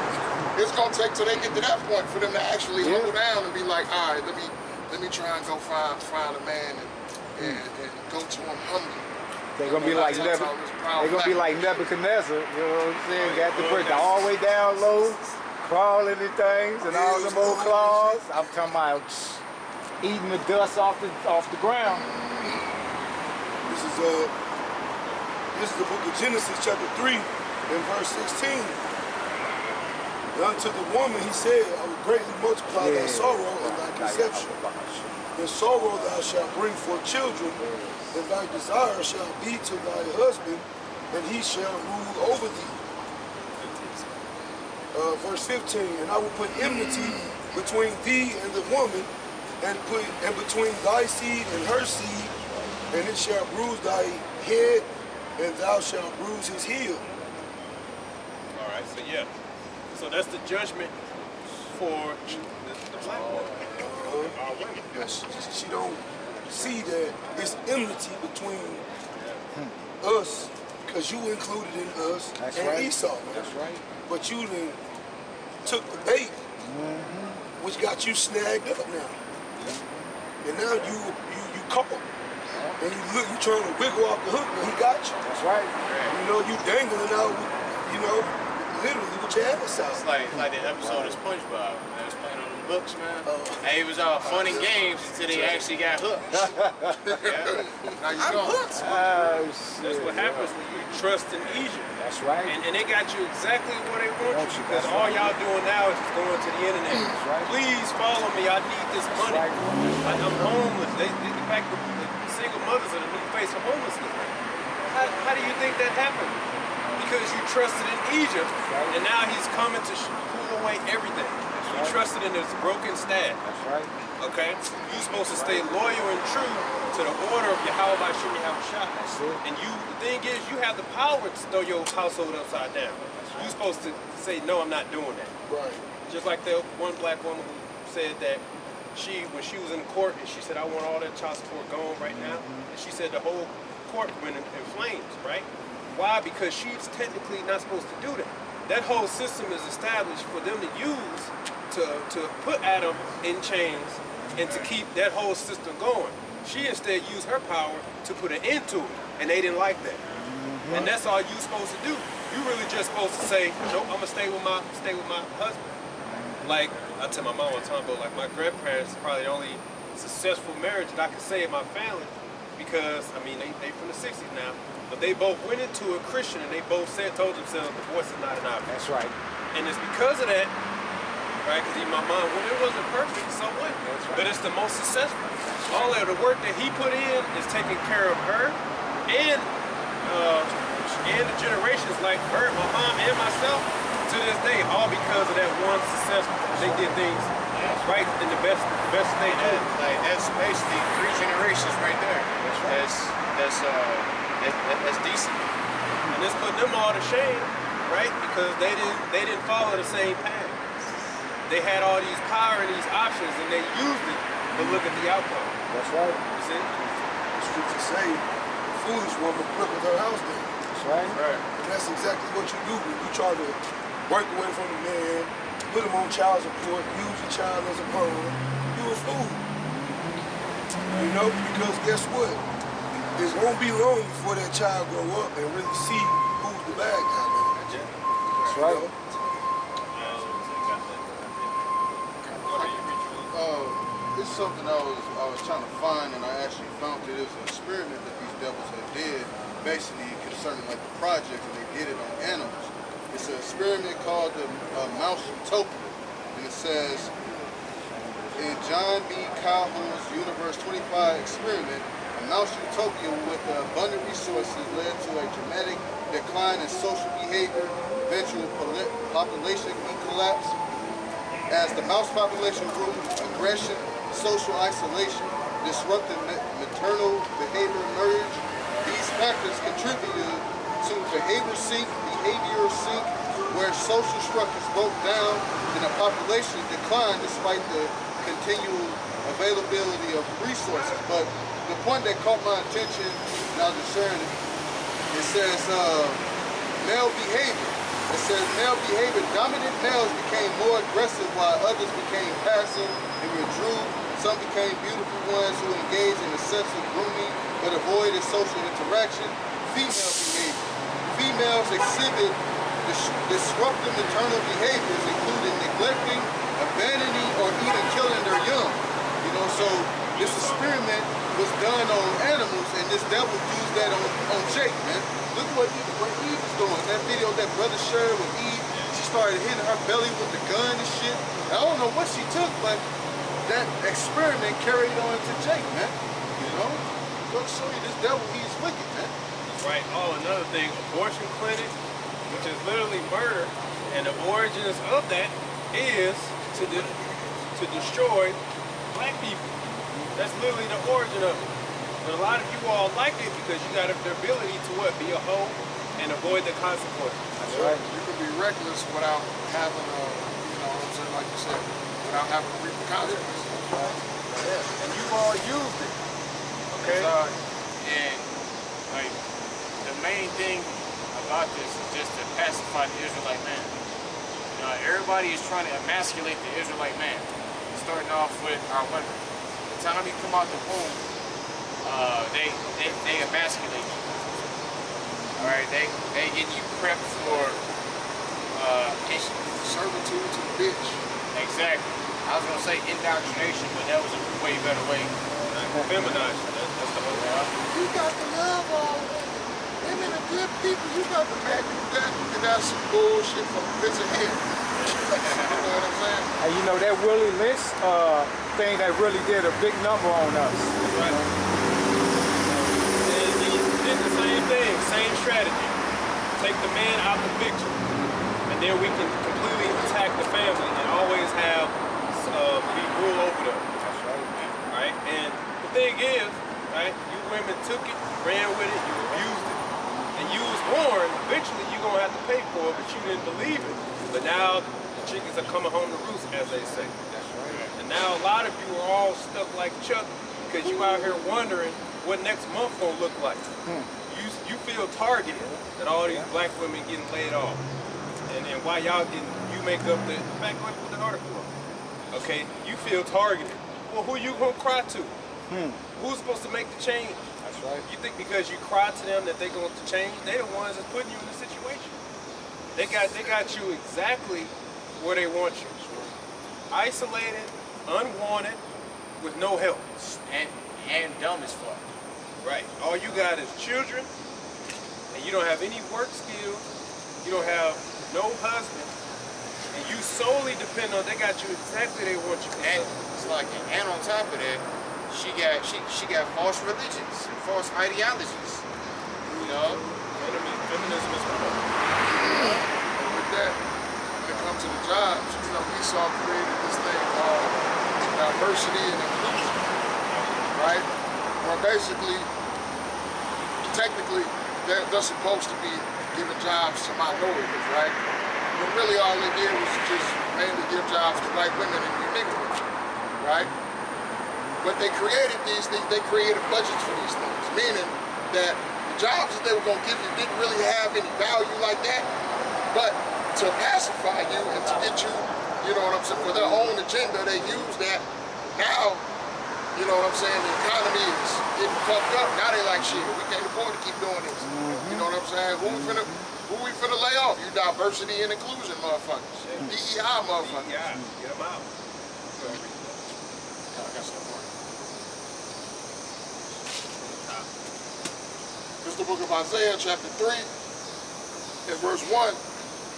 It's gonna take till they get to that point for them to actually humble down and be like, all right, let me try and go find a man and go to him humbly. They're gonna be like Nebuchadnezzar, you know what I'm saying? Got to put all the way down low, crawling and things, and all them old claws. I'm talking about eating the dust off the ground. This is the book of Genesis, chapter 3, and verse 16. And unto the woman he said, I will greatly multiply thy sorrow and thy conception. In sorrow thou shalt bring forth children, and thy desire shall be to thy husband, and he shall rule over thee. Verse 15, and I will put enmity between thee and the woman, and between thy seed and her seed, and it shall bruise thy head, and thou shalt bruise his heel. All right, so yeah. So that's the judgment for the black woman. Our women. She don't see that it's enmity between us, because you included in us, That's and right. Esau. That's right. But you then took the bait, which got you snagged up now. And now you caught. And you trying to wiggle off the hook, and he got you. That's right. You know, you dangling out, literally with your ass out. It's like that episode of SpongeBob. They was playing on the books, man. Hey, it was all fun and games until they actually got hooked. Now you know. Oh, shit. That's what happens when you trust in Egypt. That's right. And they got you exactly where they want you, because That's all right. y'all doing now is just going to the internet. right. Please follow me. I need this money. right. I'm homeless. In fact, the single mothers are the new face of homelessness. How do you think that happened? Because you trusted in Egypt, and now he's coming to pull away everything. You trusted in this broken staff. That's right. Okay? You're supposed to stay loyal and true to the order of Yahweh by Shimmy Shah. That's it. And the thing is, you have the power to throw your household upside down. You're supposed to say, no, I'm not doing that. Right. Just like the one black woman who said that when she was in court, and she said, I want all that child support gone right now. And she said the whole court went in flames, right? Why? Because she's technically not supposed to do that. That whole system is established for them to use to put Adam in chains and to keep that whole system going. She instead used her power to put an end to it, and they didn't like that. And that's all you're supposed to do. You really just supposed to say, nope, I'm gonna stay with my husband. Like I tell my mom all the time, but like my grandparents is probably the only successful marriage that I can say in my family, because I mean they from the 60s now, but they both went into a Christian and they both told themselves divorce is not an option. That's right. And it's because of that, right? Because even my mom, well, it wasn't perfect, so what? Right. But it's the most successful. All of the work that he put in is taking care of her and the generations like her, my mom, and myself to this day, all because of that one successful. They did things That's right, in the best state. Like that's basically 3 generations right there. That's decent. And it's putting them all to shame, right? Because they didn't follow the same path. They had all these power and these options, and they used it. But look at the outcome. That's right. You see? The scriptures say, the foolish woman plucketh her house down. That's right. Right. And that's exactly what you do when you try to break away from the man, put him on child support, use your child as a pawn. You a fool. You know, because guess what? It won't be long before that child grow up and really see who's the bad guy now. That's right. You know? It's something I was trying to find, and I actually found that it was an experiment that these devils had did, basically concerning like the project, and they did it on animals. It's an experiment called the Mouse Utopia, and it says, in John B. Calhoun's Universe 25 experiment, a mouse utopia with abundant resources led to a dramatic decline in social behavior, eventual population collapse. As the mouse population grew, aggression, social isolation, disruptive maternal behavior emerged. These factors contributed to behavioral sink, where social structures broke down and the population declined despite the continual availability of resources. But the point that caught my attention, and I was discerning, it says male behavior. It says male behavior, dominant males became more aggressive while others became passive and withdrew. Some became beautiful ones who engaged in excessive grooming but avoided social interaction. Female behavior. Females exhibit disruptive maternal behaviors, including neglecting, abandoning, or even killing their young. You know, so this experiment was done on animals, and this devil used that on Jake, man. Look at what Eve was doing. That video that brother shared with Eve, she started hitting her belly with the gun and shit. I don't know what she took, but that experiment carried on to Jake, man. You know? Go show you this devil, he's wicked, man. Right. Oh, another thing, abortion clinic, which is literally murder, and the origins of that is to destroy black people. That's literally the origin of it. But a lot of you all like it because you got the ability to what? Be a hoe and avoid the consequences. That's right. You can be reckless without having a, you know what I'm saying, like you said, without having to reap the consequences. Right. Yeah. And you all used it. Okay? And like the main thing about this is just to pacify the Israelite man. You know, everybody is trying to emasculate the Israelite man. Starting off with our women. The time you come out the womb, they emasculate you. Alright, they get you prepped for Servitude to the bitch. exactly. I was gonna say indoctrination, but that was a way better way. Feminized. That's the whole You got to love all women. Women are good people. You got to make that. And that's some bullshit from the pits of hell. You know what I'm saying? And you know, that Willie Lynch thing that really did a big number on us. Right. And the same thing, same strategy. Take the man out the picture, and then we can completely attack the family and always have be rule over them. That's right. Right? And the thing is, right, you women took it, ran with it, you abused it, and you was warned, eventually you're gonna have to pay for it, but you didn't believe it. But now the chickens are coming home to roost, as they say. That's right. And now a lot of you are all stuck like Chuck because you out here wondering what next month gonna look like. You feel targeted that all these black women getting laid off. And why y'all getting, you make up the, back up with the article. Okay, you feel targeted. Well, who you gonna cry to? Who's supposed to make the change? That's right. You think because you cry to them that they're going to change? They the ones that's putting you in the situation. They got you exactly where they want you. Isolated, unwanted, with no help. And dumb as fuck. Right. All you got is children, and you don't have any work skills. You don't have no husband, and you solely depend on. They got you exactly they want you. And it's like, and on top of that, she got false religions and false ideologies. You know, Feminism is wrong. And with that, when it comes to the jobs, you know, Esau created this thing called diversity and inclusion, right? Where basically, technically, they're supposed to be giving jobs to minorities, right? But really all they did was just mainly give jobs to white women and nigger women, right? But they created these things, they created budgets for these things, meaning that the jobs that they were gonna give you didn't really have any value like that, but to pacify you and to get you, you know what I'm saying, for their own agenda, they use that. Now, you know what I'm saying, the economy is getting fucked up. Now they like, shit, we can't afford to keep doing this. You know what I'm saying? Who we finna lay off? You diversity and inclusion motherfuckers. DEI motherfuckers. Yeah, get them out. It's the book of Isaiah, chapter 3, and verse 1.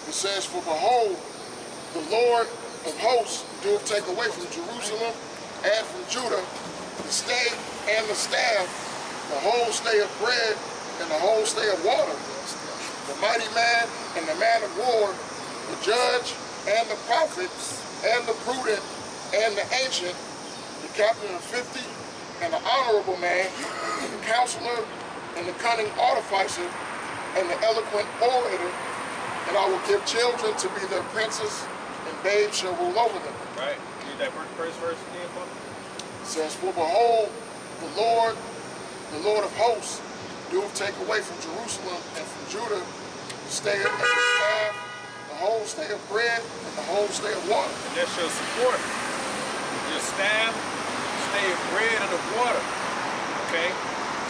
It says, "For behold, the Lord of hosts doeth take away from Jerusalem and from Judah the stay and the staff, the whole stay of bread and the whole stay of water, the mighty man and the man of war, the judge and the prophet and the prudent and the ancient, the captain of 50 and the honorable man, the counselor and the cunning artificer and the eloquent orator, and I will give children to be their princes, and babes shall rule over them." Right. Read that first verse again, Father. It says, "For behold, the Lord of hosts, doeth take away from Jerusalem and from Judah the stay and the staff, the whole stay of bread, and the whole stay of water." And that's your support. Your staff, stay of bread and of water. Okay?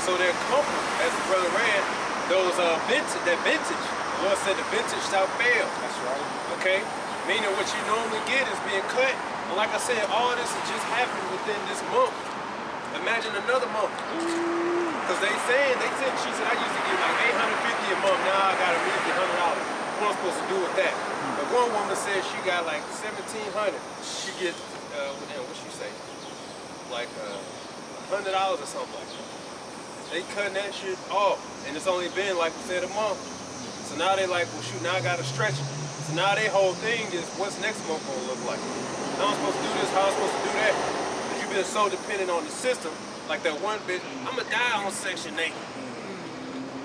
So they're comfort, as the brother read, those that vintage. The Lord said the vintage shall fail. That's right. Okay? Meaning what you normally get is being cut. And like I said, all this has just happened within this month. Imagine another month. Because she said, I used to get like $850 a month. Now I got a measly $100. What am I supposed to do with that? But one woman said she got like $1,700. She gets, what she say? Like $100 or something like that. They cutting that shit off. And it's only been, like we said, a month. So now they like, well shoot, now I gotta stretch it. So now their whole thing is, what's next month gonna look like? How I'm supposed to do this, how I'm supposed to do that? Because you've been so dependent on the system, like that one bitch, I'ma die on Section 8.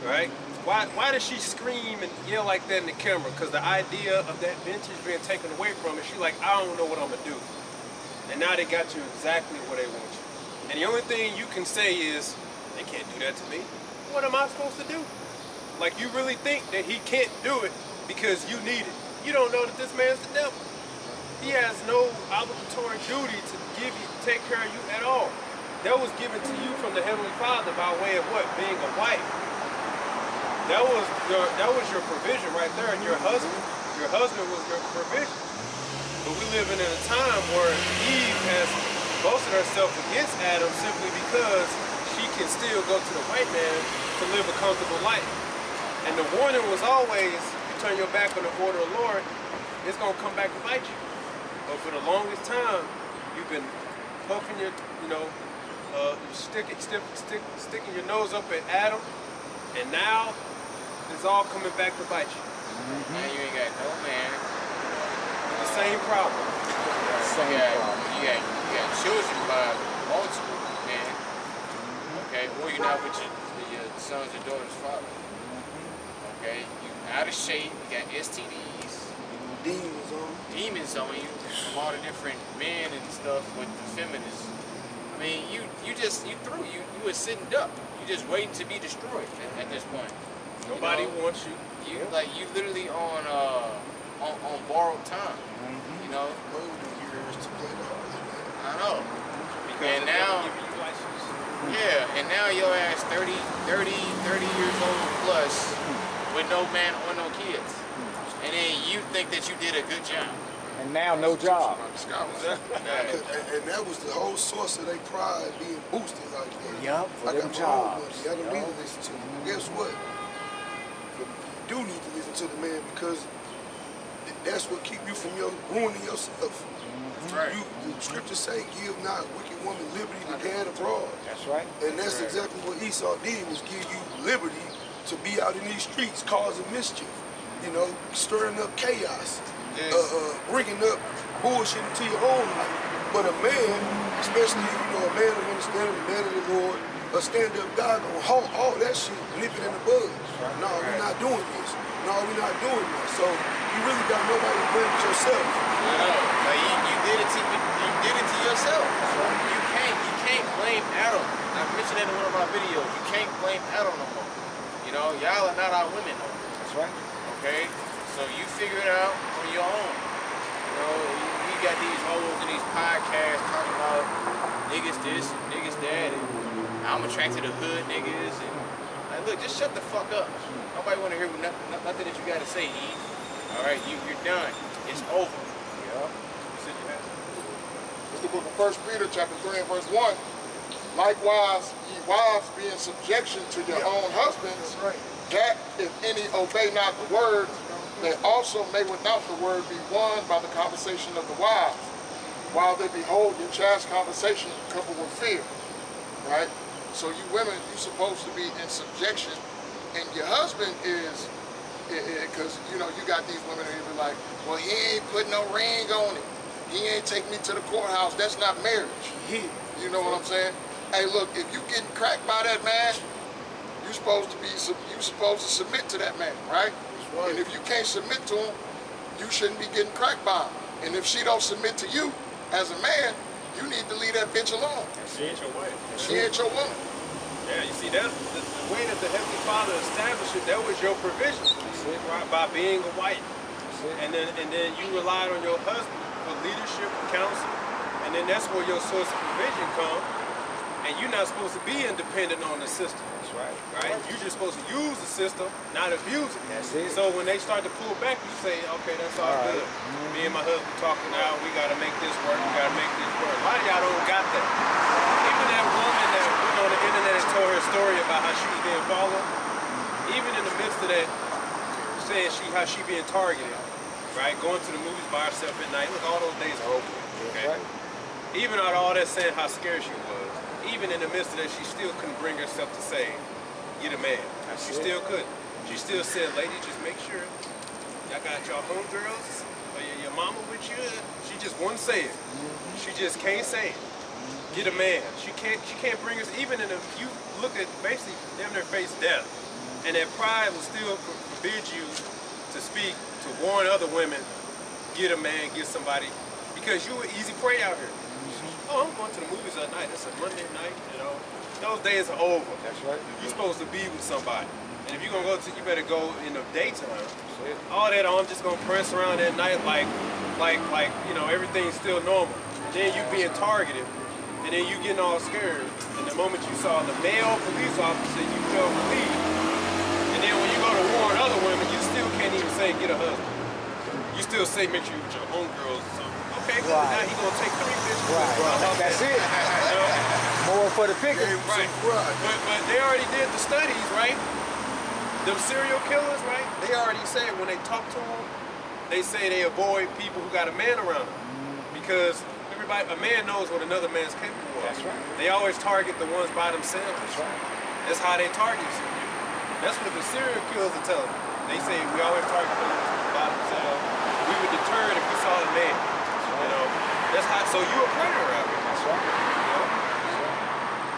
Right? Why does she scream and yell like that in the camera? Because the idea of that vintage being taken away from her, she's like, I don't know what I'm gonna do. And now they got you exactly where they want you. And the only thing you can say is, they can't do that to me. What am I supposed to do? Like, you really think that he can't do it because you need it. You don't know that this man's the devil. He has no obligatory duty to take care of you at all. That was given to you from the Heavenly Father by way of what? Being a wife. That was your provision right there, and your husband was your provision. But we live in a time where Eve has boasted herself against Adam simply because she can still go to the white man to live a comfortable life. And the warning was always, you turn your back on the order of the Lord, it's gonna come back to bite you. But for the longest time, you've been puffing your, sticking your nose up at Adam, and now it's all coming back to bite you. Now you ain't got no man. The same problem. You got children by multiple men. Okay, or you're not with your sons or daughters' father. Okay, you out of shape, you got STDs. Demons on you from all the different men and stuff with the feminists. I mean, you were sitting duck. You just waiting to be destroyed at this point. Nobody wants you. You literally on borrowed time. You know. I know. And now, and now your ass 30 years old plus with no man or no kids. And then you think that you did a good job. And now no job. And that was the whole source of their pride being boosted like that. Yup, for I them got my jobs. own money. I don't need to listen to you. Guess what? You do need to listen to the man because that's what keep you from ruining yourself. That's right. The scriptures say, give not a wicked woman liberty to gad abroad. That's right. And that's exactly what Esau did, was give you liberty to be out in these streets causing mischief, stirring up chaos, bringing up bullshit into your own life. But a man, especially, a man of understanding, a man of the Lord, a stand-up guy gonna halt all that shit, nip it in the bud. No, we're not doing this. No, we're not doing this. So you really got nobody to blame but yourself. Like you did it to yourself. You can't blame Adam. I mentioned that in one of my videos. You can't blame Adam no more. Y'all are not our women no more. That's right. Okay? So you figure it out on your own. We got these hoes in these podcasts talking about niggas this and niggas that, and I'm attracted to hood niggas, and like, look, just shut the fuck up. Nobody want to hear nothing that you got to say, Eve. All right, you're done. It's over. Yeah. It's the book of 1 Peter chapter 3 and verse 1. Likewise, ye wives, be in subjection to your own husbands, that if any obey not the word, they also may without the word be won by the conversation of the wives, while they behold your chaste conversation coupled with fear. Right? So you women, you're supposed to be in subjection, and your husband is, because you got these women who be like, well, he ain't put no ring on it. He ain't take me to the courthouse. That's not marriage. You know what I'm saying? Hey, look, if you getting cracked by that man, you supposed to submit to that man, right? And if you can't submit to him, you shouldn't be getting cracked by him. And if she don't submit to you as a man, you need to leave that bitch alone. She ain't your wife. She ain't your woman. Yeah, you see, that's the way that the Heavenly Father established it. That was your provision, right? By being a wife, and then you relied on your husband for leadership and counsel, and then that's where your source of provision comes. And you're not supposed to be independent on the system. That's right. Right? You're just supposed to use the system, not abuse it. That's it. So when they start to pull back, you say, okay, that's all good. Me and my husband talking now, we got to make this work, we got to make this work. A lot of y'all don't got that. Even that woman that went on the internet and told her story about how she was being followed, even in the midst of that, saying how she being targeted, right? Going to the movies by herself at night. Look, all those days are over. Okay? Right. Even out of all that saying how scared she was, even in the midst of that, she still couldn't bring herself to say, get a man. She still couldn't. She still said, ladies, just make sure y'all got y'all homegirls or your mama with you. She just wouldn't say it. She just can't say it. Get a man. She can't bring us, even in you look at basically them their face death. And that pride will still forbid you to speak, to warn other women, get a man, get somebody, because you an easy prey out here. Oh, I'm going to the movies at night. It's a Monday night, Those days are over. That's right. You're supposed to be with somebody. And if you're going to go you better go in the daytime. All that, I'm just going to press around at night like everything's still normal. And then you being targeted, and then you getting all scared. And the moment you saw the male police officer, you felt relieved. And then when you go to warn other women, you still can't even say, get a husband. You still say, make sure you with your homegirls or something. Okay, good. Now he gonna take 3 bitches. Right. That's it. More for the picker. Right. But they already did the studies, right? Them serial killers, right? They already said when they talk to them, they say they avoid people who got a man around them. Because a man knows what another man's capable of. That's right. They always target the ones by themselves. That's right. That's how they target you. That's what the serial killers are telling you. They say we always target the ones by themselves. We would deter it if we saw the man. That's how. So you a predator out here. That's right.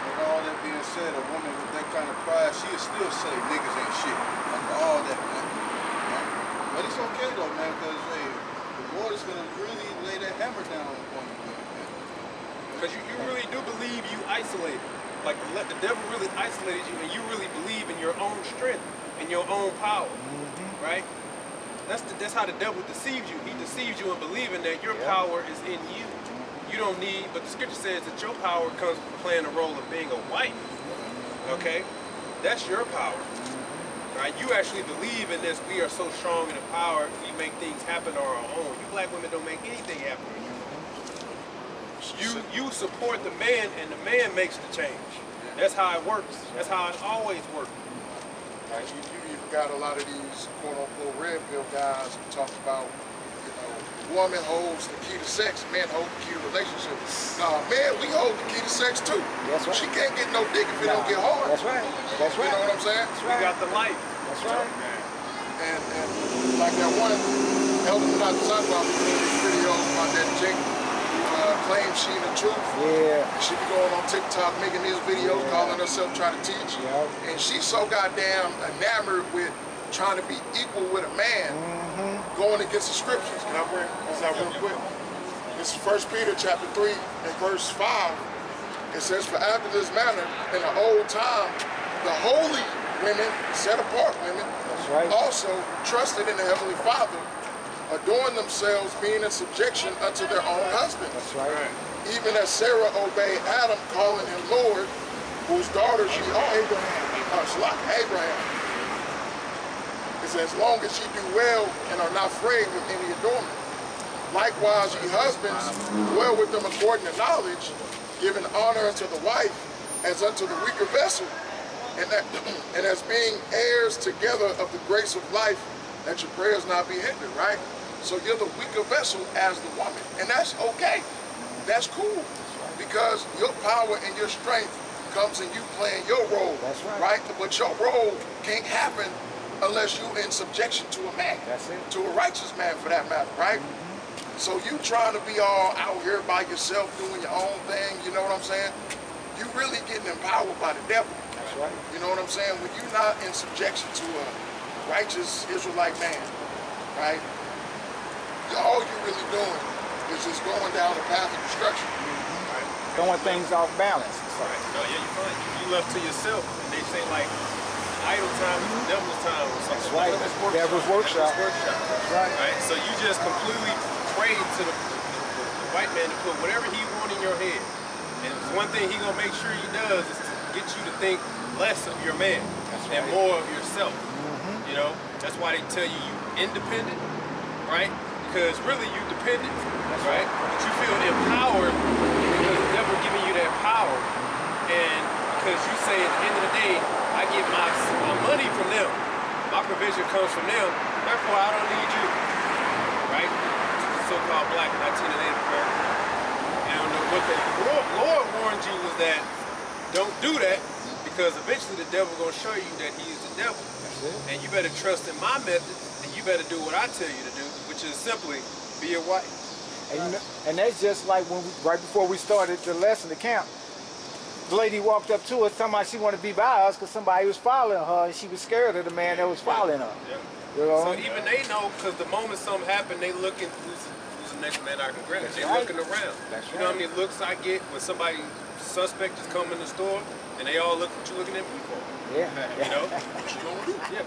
With all that being said, a woman with that kind of pride, she'll still say niggas ain't shit. After all that, man. But it's okay though, man, because the Lord is gonna really lay that hammer down on you, man. Because you really do believe you isolated. Like the devil really isolated you, and you really believe in your own strength and your own power, right? That's how the devil deceives you. He deceives you in believing that your power is in you. You don't need, but the scripture says that your power comes from playing the role of being a wife. Okay? That's your power. Right? You actually believe in this. We are so strong in the power, we make things happen on our own. You black women don't make anything happen on your own. You support the man, and the man makes the change. That's how it works. That's how it always works. Right? You've got a lot of these quote-unquote red pill guys who talk about, woman holds the key to sex, men hold the key to relationships. Man, we hold the key to sex too. That's right. She can't get no dick if it don't get hard. That's right. That's right. You know what I'm saying? That's We right. got the life. That's right. And like that one Elder Not talking about these videos about that chick who claims she the truth. Yeah. She be going on TikTok making these videos, calling herself trying to teach. Yep. And she's so goddamn enamored with trying to be equal with a man, going against the scriptures. Can I bring this out real quick? This is 1 Peter chapter 3 and verse 5. It says, for after this manner, in the old time, the holy women, set apart women, That's right. also trusted in the Heavenly Father, adorned themselves, being in subjection unto their own husbands. That's right. Even as Sarah obeyed Adam, calling him Lord, whose daughter she are. Abraham. It says, as long as ye do well and are not afraid with any adornment. Likewise, ye husbands, dwell with them according to knowledge, giving honor unto the wife as unto the weaker vessel, and as being heirs together of the grace of life, that your prayers not be hindered, right? So you're the weaker vessel as the woman, and that's okay. That's cool, because your power and your strength comes in you playing your role, That's right. But your role can't happen unless you're in subjection to a man, That's it. to a righteous man for that matter, right? So you trying to be all out here by yourself doing your own thing, you know what I'm saying? You really getting empowered by the devil. That's right. You know what I'm saying? When you're not in subjection to a righteous Israelite man, right? All you're really doing is just going down the path of destruction. Throwing things off balance. Right. No, yeah, you're fine. You left to yourself, and they say like idle time is the devil's time or something. Right. Like Devil's workshop. Right. Right. So you just completely prayed to the white man to put whatever he wants in your head. And one thing he gonna make sure he does is to get you to think less of your man and more of yourself. You know, that's why they tell you independent, right? Because really you dependent, right? But you feel empowered because the devil giving you that power, and because you say at the end of the day, I get my money from them, my provision comes from them, therefore I don't need you, right? So-called black Latino Native American. And what the Lord warned you was that don't do that, because eventually the devil gonna show you that he is the devil. And you better trust in my methods, and you better do what I tell you to do, which is simply be a wife. And that's just like when right before we started the lesson, the camp, the lady walked up to us talking about she wanted to be by us because somebody was following her and she was scared of the man that was following her. Yeah. You know? So even they know, because the moment something happened, they looking, who's the next man I can grab? They right. looking around. That's you know how many looks I get when somebody suspect is coming in the store, and they all look what you looking at me for. Yeah. You know? What you gonna do? Yeah.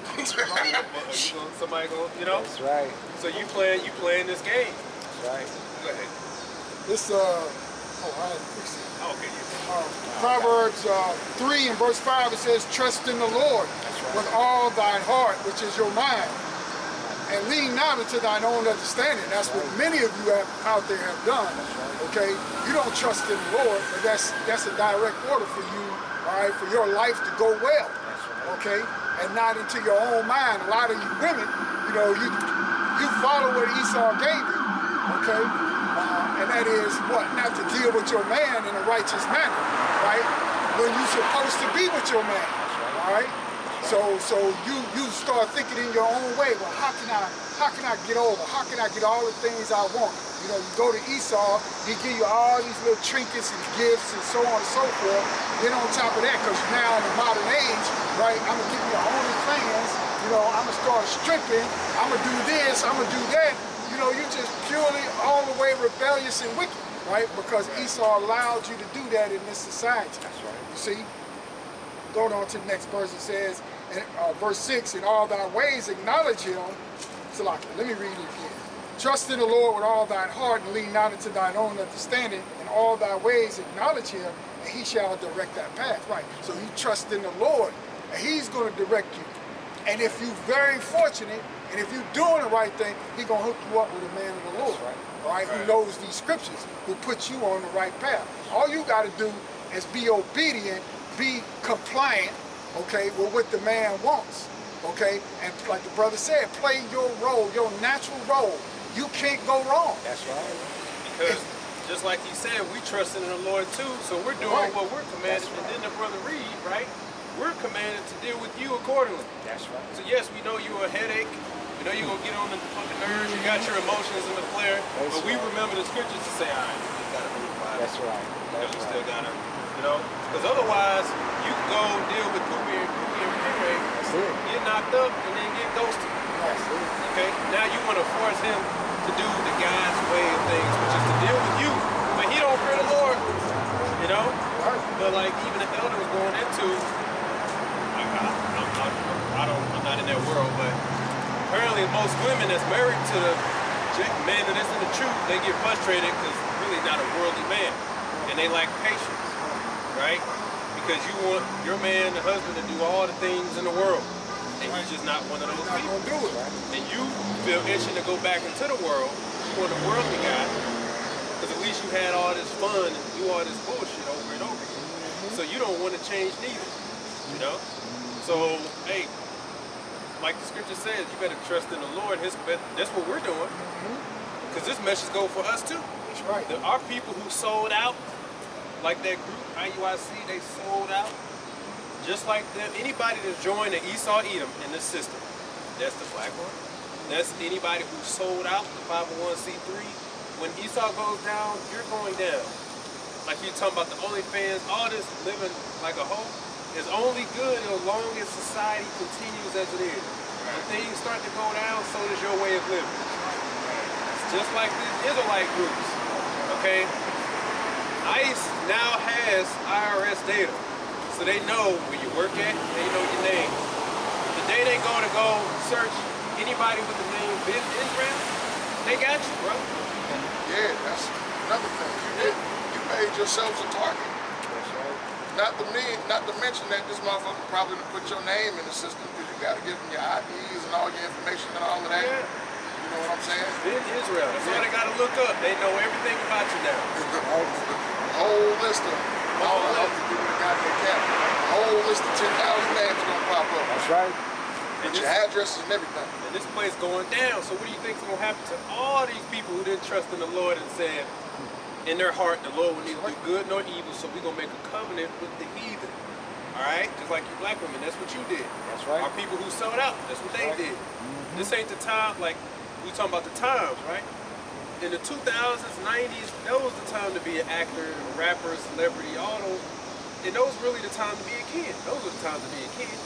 Somebody go, you know? That's right. So you playing this game. That's right. Go ahead. This, I had to fix it. Oh, okay. Proverbs 3 and verse 5, it says, trust in the Lord with all thine heart, which is your mind, and lean not unto thine own understanding. That's what many of you out there have done. Okay, you don't trust in the Lord, but that's a direct order for you, all right, for your life to go well. Okay, and not into your own mind. A lot of you women, you know, you follow what Esau gave you. Okay. And that is what? Not to deal with your man in a righteous manner, right? When you're supposed to be with your man, all right? So you start thinking in your own way. Well, how can I get over? How can I get all the things I want? You know, you go to Esau, he give you all these little trinkets and gifts and so on and so forth. Then on top of that, because now in the modern age, right? I'm gonna give you OnlyFans. You know, I'm gonna start stripping. I'm gonna do this. I'm gonna do that. You know, you're just purely all the way rebellious and wicked, right? Because Esau allowed you to do that in this society. That's right. You see? Going on to the next verse, it says, verse 6, in all thy ways acknowledge him. So like, let me read it again. Trust in the Lord with all thine heart and lean not into thine own understanding. In all thy ways acknowledge him, and he shall direct thy path. Right. So you trust in the Lord, and he's going to direct you. And if you're very fortunate, and if you're doing the right thing, he's going to hook you up with a man of the Lord, all right, who knows these scriptures, who puts you on the right path. All you got to do is be obedient, be compliant, okay, with what the man wants, okay? And like the brother said, play your role, your natural role. You can't go wrong. That's right. Because just like he said, we trust in the Lord too, so we're doing what we're commanded. And then the brother read, right? We're commanded to deal with you accordingly. That's right. So yes, we know you're a headache, but You know you're going to get on the fucking nerves. You got your emotions in the flare. That's But we right. remember the scriptures to say, all right, we got to move by. That's right. You know, That's you right. still got to, you know. Because otherwise, you can go deal with Poopy and Ray, That's it. get knocked up, and then get ghosted. That's it. Okay? Now you want to force him to do the God's way of things, which is to deal with you. But he don't fear the Lord. You know? But like even the elder was going into, I'm not in that world, but apparently most women that's married to the man that isn't the truth, they get frustrated because really not a worldly man. And they lack patience, right? Because you want your man, the husband, to do all the things in the world. And he's just not one of those Not people. gonna do it. And you feel itching to go back into the world, you want a worldly guy, because at least you had all this fun and do all this bullshit over and over again. So you don't want to change neither, you know? So, hey, like the scripture says, you better trust in the Lord. That's what we're doing. Because this message goes for us too. That's right. There are people who sold out, like that group, IUIC, they sold out. Just like them, anybody that's joined the Esau Edom in this system, that's the black one. That's anybody who sold out the 501c3. When Esau goes down, you're going down. Like you're talking about the OnlyFans, all this living like a hoe is only good as long as society continues as it is. When things start to go down, so does your way of living. It's just like these Israelite groups, okay? ICE now has IRS data. So they know where you work at, they know your name. The day they go search anybody with the name Ben Israel, they got you, bro. Yeah, that's another thing. You made yourselves a target. Not to mention that this motherfucker probably done put your name in the system because you got to give them your IDs and all your information and all of that. Yeah. You know what I'm saying? Ben Israel, that's all they got to look up. They know everything about you now. A whole list of all the other people that got their cap. A whole list of 10,000 names gonna pop up. That's right. With your addresses and everything. And this place going down. So what do you think is going to happen to all these people who didn't trust in the Lord and said in their heart the Lord will neither do good nor evil, so we're going to make a covenant with the heathen. All right? Just like you black women, that's what you did. That's right. Our people who sold out, that's what they did. This ain't the time, like we talking about the times, right? In the 2000s, 90s, that was the time to be an actor, a rapper, a celebrity, all those. And those really the time to be a kid. Those are the times to be a kid,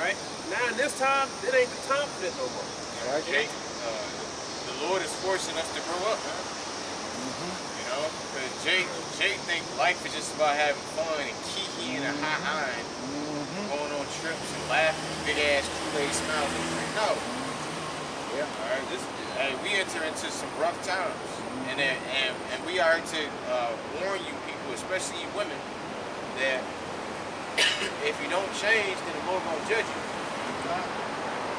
right? Now in this time, it ain't the time for that no more. Right. Jake, the Lord is forcing us to grow up, man. You know, because Jake think life is just about having fun and kiki and a high going on trips and laughing, big ass Kool-Aid smiles. No. Yeah. All right, hey, we enter into some rough times, and we are to warn you people, especially you women, that if you don't change, then the Lord gonna judge you.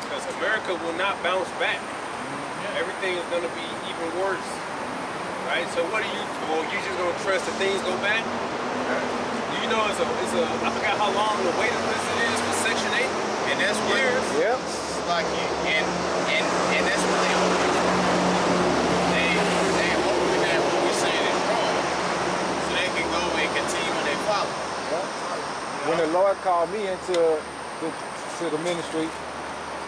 Because America will not bounce back. Everything is going to be even worse, right? So what are you? Well, you just gonna trust that things go back? You know, it's a. I forgot how long the waiting list it is for Section 8. And that's what Yep. like and that's what they hoping for. They hoping that what we're saying is wrong, so they can go and continue and they follow. When the Lord called me into the ministry,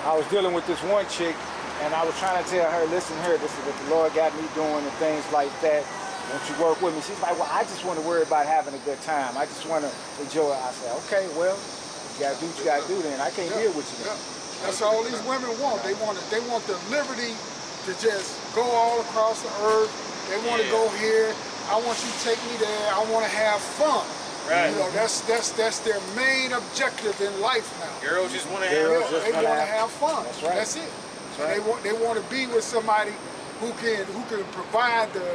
I was dealing with this one chick, and I was trying to tell her, listen here, this is what the Lord got me doing and things like that. Won't you work with me? She's like, well, I just want to worry about having a good time. I just want to enjoy it. I said, okay, well, you got to do what you got to do then. I can't deal with you then. That's all these women want. They want the liberty to just go all across the earth. They want to go here. I want you to take me there. I want to have fun. Right. You know, that's their main objective in life now. Girls just want to Girls have just They want to wanna have fun. That's right. That's it. That's right. They want to be with somebody who can provide the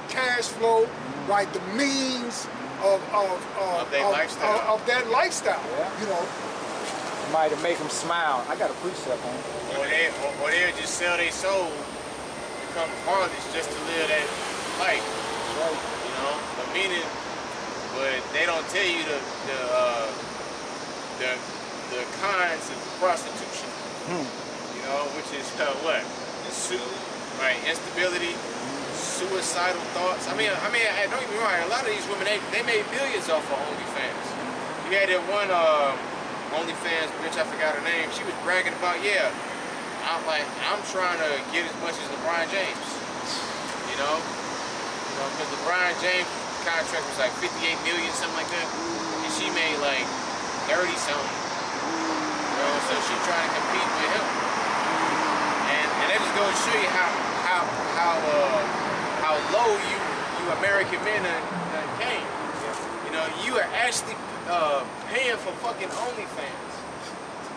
cash flow, right? The means of their lifestyle. Of that lifestyle. Yeah. You know. Somebody to make them smile. I got a precept on it. or they'll just sell their soul, become harlots just to live that life. That's right. You know, but they don't tell you the cons of prostitution. You know, which is what? Right? Instability, suicidal thoughts. I mean, don't get me wrong. A lot of these women, they made billions off of OnlyFans. You had that one OnlyFans bitch, I forgot her name. She was bragging about, yeah, I'm trying to get as much as LeBron James. You know, because LeBron James contract was like 58 million, something like that, and she made like 30 something. You know, so she's trying to compete with him, and that just goes to show you how low you American men came. You know, you are actually paying for fucking OnlyFans.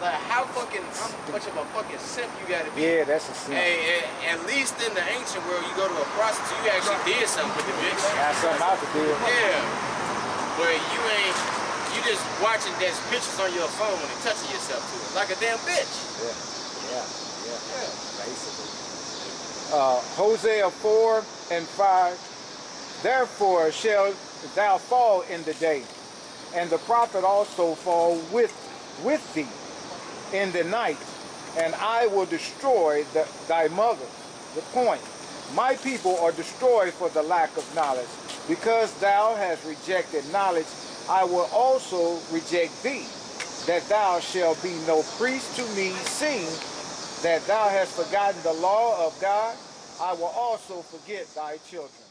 Like how much of a fucking simp you gotta be? Yeah, that's a simp. Hey, at least in the ancient world, you go to a prostitute, you actually did something with the bitch. Got something out to do. Yeah, but you just watching those pictures on your phone and touching yourself to it like a damn bitch. Yeah. Basically. Hosea 4:5. Therefore shall thou fall in the day, and the prophet also fall with thee in the night, and I will destroy thy mothers. The point. My people are destroyed for the lack of knowledge. Because thou hast rejected knowledge, I will also reject thee, that thou shalt be no priest to me, seeing that thou hast forgotten the law of God. I will also forget thy children.